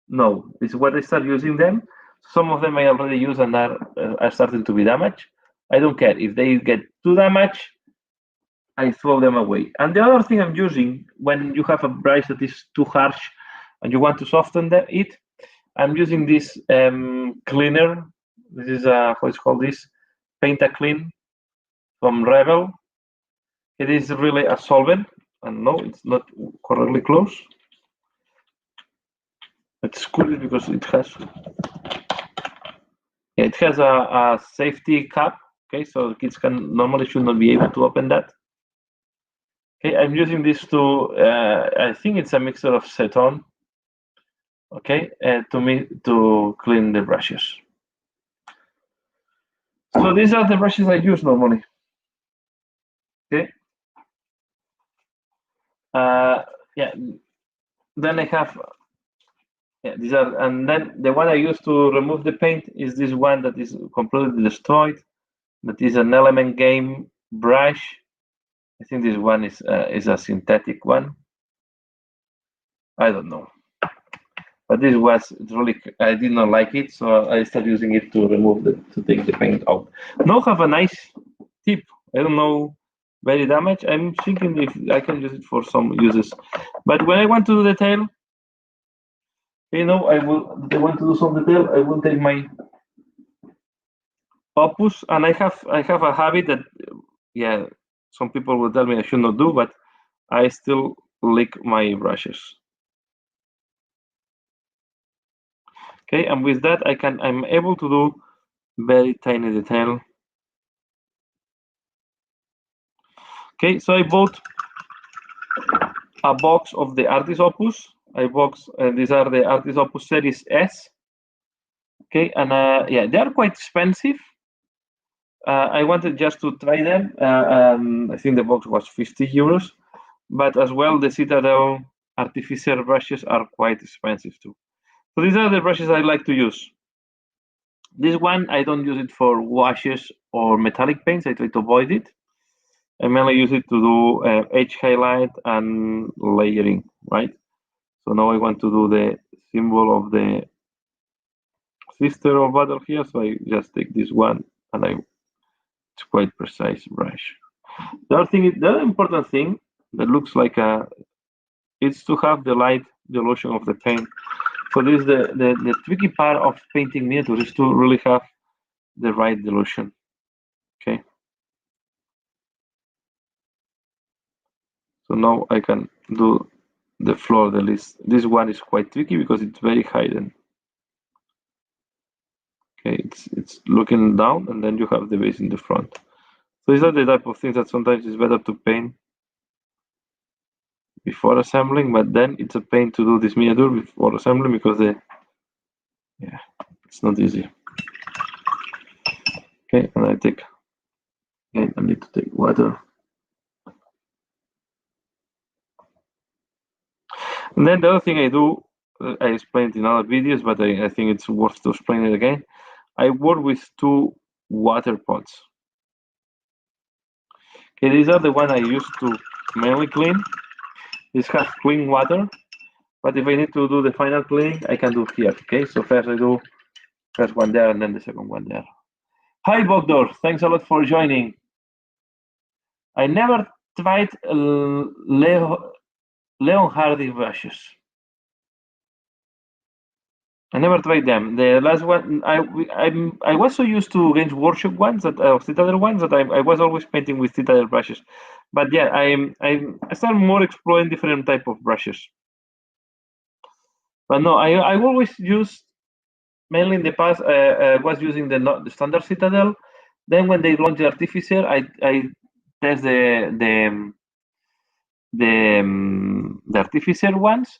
No, this is what I start using them. Some of them I already use and are starting to be damaged. I don't care. If they get too damaged, I throw them away. And the other thing I'm using, when you have a brush that is too harsh and you want to soften it, I'm using this cleaner. This is how it's called this, Paint a Clean from Rebel. It is really a solvent, and no, it's not correctly close. It's cool because it has a safety cap. Okay, so kids normally should not be able to open that. Okay, I'm using this to, I think it's a mixture of acetone. Okay, to clean the brushes. So these are the brushes I use normally. Okay. Yeah. Then I have. Yeah, these are, and then the one I use to remove the paint is this one that is completely destroyed. That is an Element Game brush. I think this one is a synthetic one. I don't know. But this was really, I did not like it, so I started using it to take the paint out. Now have a nice tip. I don't know, very damaged. I'm thinking if I can use it for some uses. But when I want to do the tail, I want to do some detail, I will take my opus, and I have a habit that, yeah, some people will tell me I should not do, but I still lick my brushes. Okay, and with that I'm able to do very tiny detail. Okay, so I bought a box of the Artist Opus. These are the Artist Opus Series S. Okay, and yeah, they are quite expensive. I wanted just to try them. I think the box was 50 euros, but as well, the Citadel Artificer brushes are quite expensive too. So these are the brushes I like to use. This one, I don't use it for washes or metallic paints. I try to avoid it. I mainly use it to do edge highlight and layering, right? So now I want to do the symbol of the sister of battle here. So I just take this one, and it's quite precise brush. The other important thing that looks like is to have the light dilution of the paint. So this is the tricky part of painting miniatures, is to really have the right dilution. Okay. So now I can do the floor. This one is quite tricky because it's very hidden. Okay, it's looking down, and then you have the base in the front. So these are the type of things that sometimes it's better to paint before assembling, but then it's a pain to do this miniature before assembling because it's not easy. Okay, and I need to take water. And then the other thing I do, I explained in other videos, but I think it's worth to explain it again. I work with two water pots. Okay, these are the one I use to mainly clean. This has clean water, but if I need to do the final cleaning, I can do here. Okay, so first I do first one there and then the second one there. Hi Bogdor, thanks a lot for joining. I never tried Leon Hardy brushes. I never tried them. The last one, I was so used to Games Workshop ones Citadel ones that I was always painting with Citadel brushes. But yeah, I started more exploring different type of brushes. But no, I always used, mainly in the past, I was using the standard Citadel. Then when they launched the Artificer, I test the Artificer ones,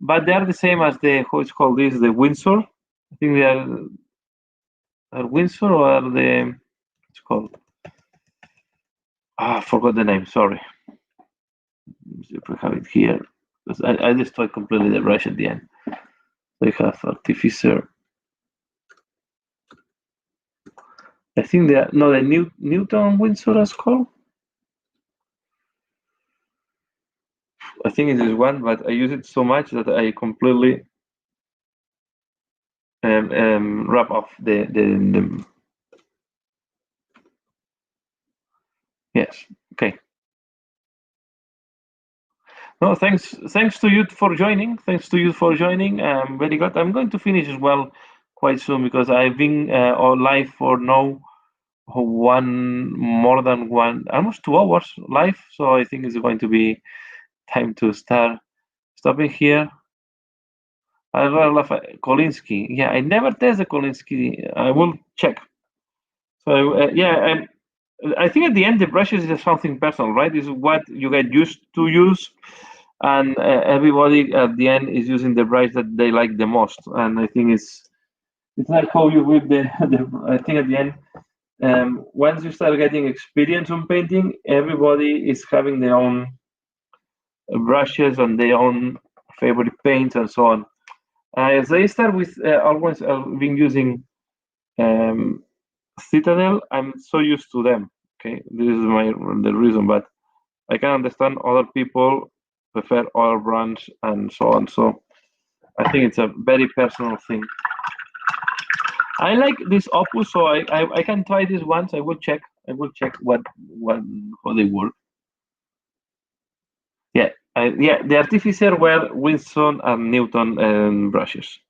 but they are the same as how it's called this, the Windsor. I think they are Windsor, or are it's called, I forgot the name, sorry. Let me see if we have it here, because I destroyed completely the brush at the end. They have Artificer. I think they are, no, the Newton Windsor is called. I think it is one, but I use it so much that I completely wrap off the yes. Okay. No, thanks to you for joining. Thanks to you for joining. Very good. I'm going to finish as well quite soon because I've been on live for now more than almost 2 hours live. So I think it's going to be time to start stopping here. I really love Kolinsky. Yeah, I never tested Kolinsky. I will check. So yeah, I think at the end the brushes is something personal, right? Is what you get used to use, and everybody at the end is using the brush that they like the most. And I think it's like how you with the I think at the end, once you start getting experience on painting, everybody is having their own brushes and their own favorite paints and so on. As I start with always been using Citadel, I'm so used to them. Okay, this is the reason, but I can understand other people prefer other brands and so on. So I think it's a very personal thing. I like this Opus, so I can try this once. I will check what how they work. Yeah, yeah. The Artificer were Winston and Newton brushes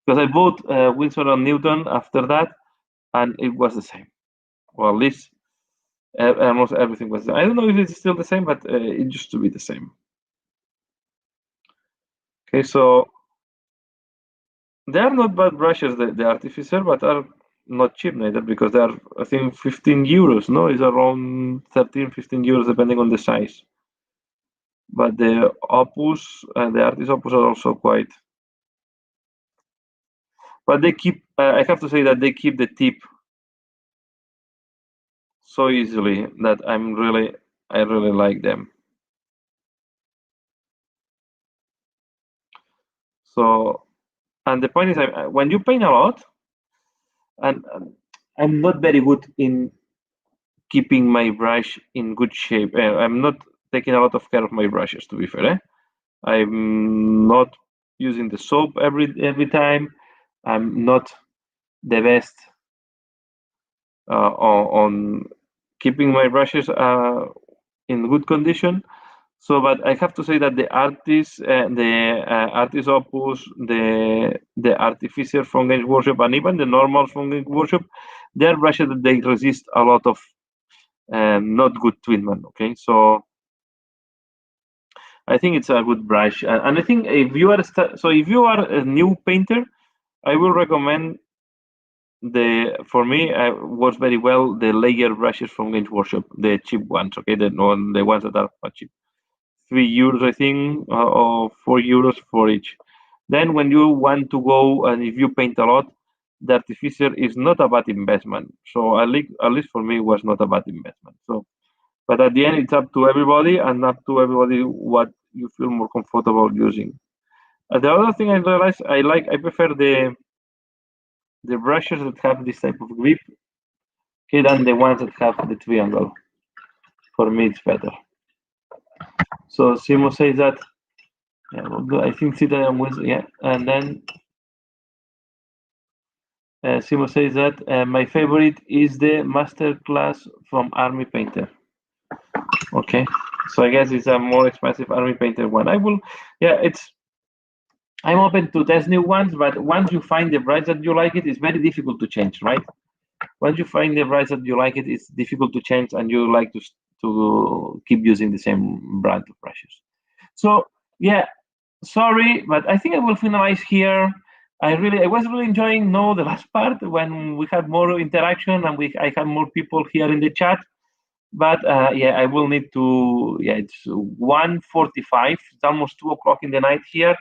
because I bought Winston and Newton after that, and it was the same. Well, at least almost everything was. I don't know if it's still the same, but it used to be the same. Okay, so they are not bad brushes, the Artificer, but are not cheap neither because they are, I think, 15 euros. No, it's around 13, 15 euros depending on the size. But the Opus and the Artis Opus are also quite. But they keep. I have to say that they keep the tip so easily that I really like them. So, and the point is, when you paint a lot, and I'm not very good in keeping my brush in good shape. I'm not taking a lot of care of my brushes, to be fair. I'm not using the soap every time. I'm not the best on keeping my brushes in good condition. So, but I have to say that the Artist Opus, the Artificer from Games Workshop, and even the normal from Games Workshop, they are brushes that they resist a lot of not good treatment. Okay, so I think it's a good brush, and I think if you are if you are a new painter, I will recommend for me works very well the layer brushes from Games Workshop, the cheap ones. Okay, the ones that are cheap. €3, I think, or €4 for each. Then when you want to go and if you paint a lot, the Artificer is not a bad investment. So at least for me, it was not a bad investment. So, but at the end, it's up to everybody and up to everybody what you feel more comfortable using. The other thing I realized I prefer the brushes that have this type of grip, okay, than the ones that have the triangle. For me, it's better. So Simo says that. Yeah, I think Citadel was, yeah, and then Simo says that my favorite is the Masterclass from Army Painter. Okay, so I guess it's a more expensive Army Painter one. Yeah, I'm open to test new ones, but once you find the price that you like it's very difficult to change, right? Once you find the price that you like it's difficult to change, and you like to keep using the same brand of brushes. So yeah, sorry, but I think I will finalize here. I was really enjoying the last part when we had more interaction and I had more people here in the chat. But yeah, I will need to. Yeah, it's 1:45. It's almost 2 o'clock in the night here,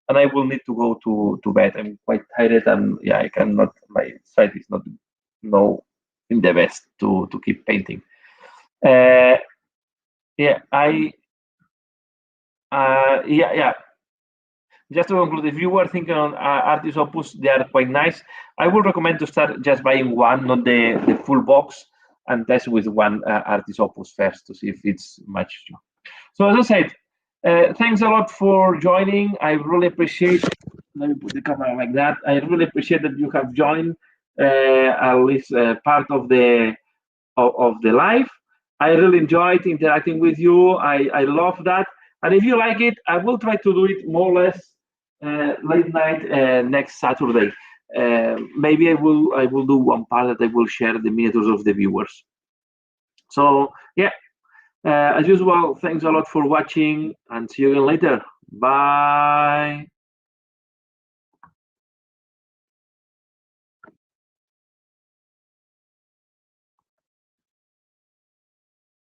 and I will need to go to bed. I'm quite tired, and yeah, I cannot. My sight is not in the best to keep painting. Yeah, yeah. Just to conclude, if you were thinking on Artist Opus, they are quite nice. I would recommend to start just buying one, not the full box, and test with one Artist Opus first to see if it's much. So as I said, Thanks a lot for joining. I really appreciate. Let me put the camera like that. I really appreciate that you have joined at least part of the live. I really enjoyed interacting with you. I love that. And if you like it, I will try to do it more or less late night next Saturday. Maybe I will do one part that I will share the miniatures of the viewers. So yeah, as usual, thanks a lot for watching and see you again later. Bye.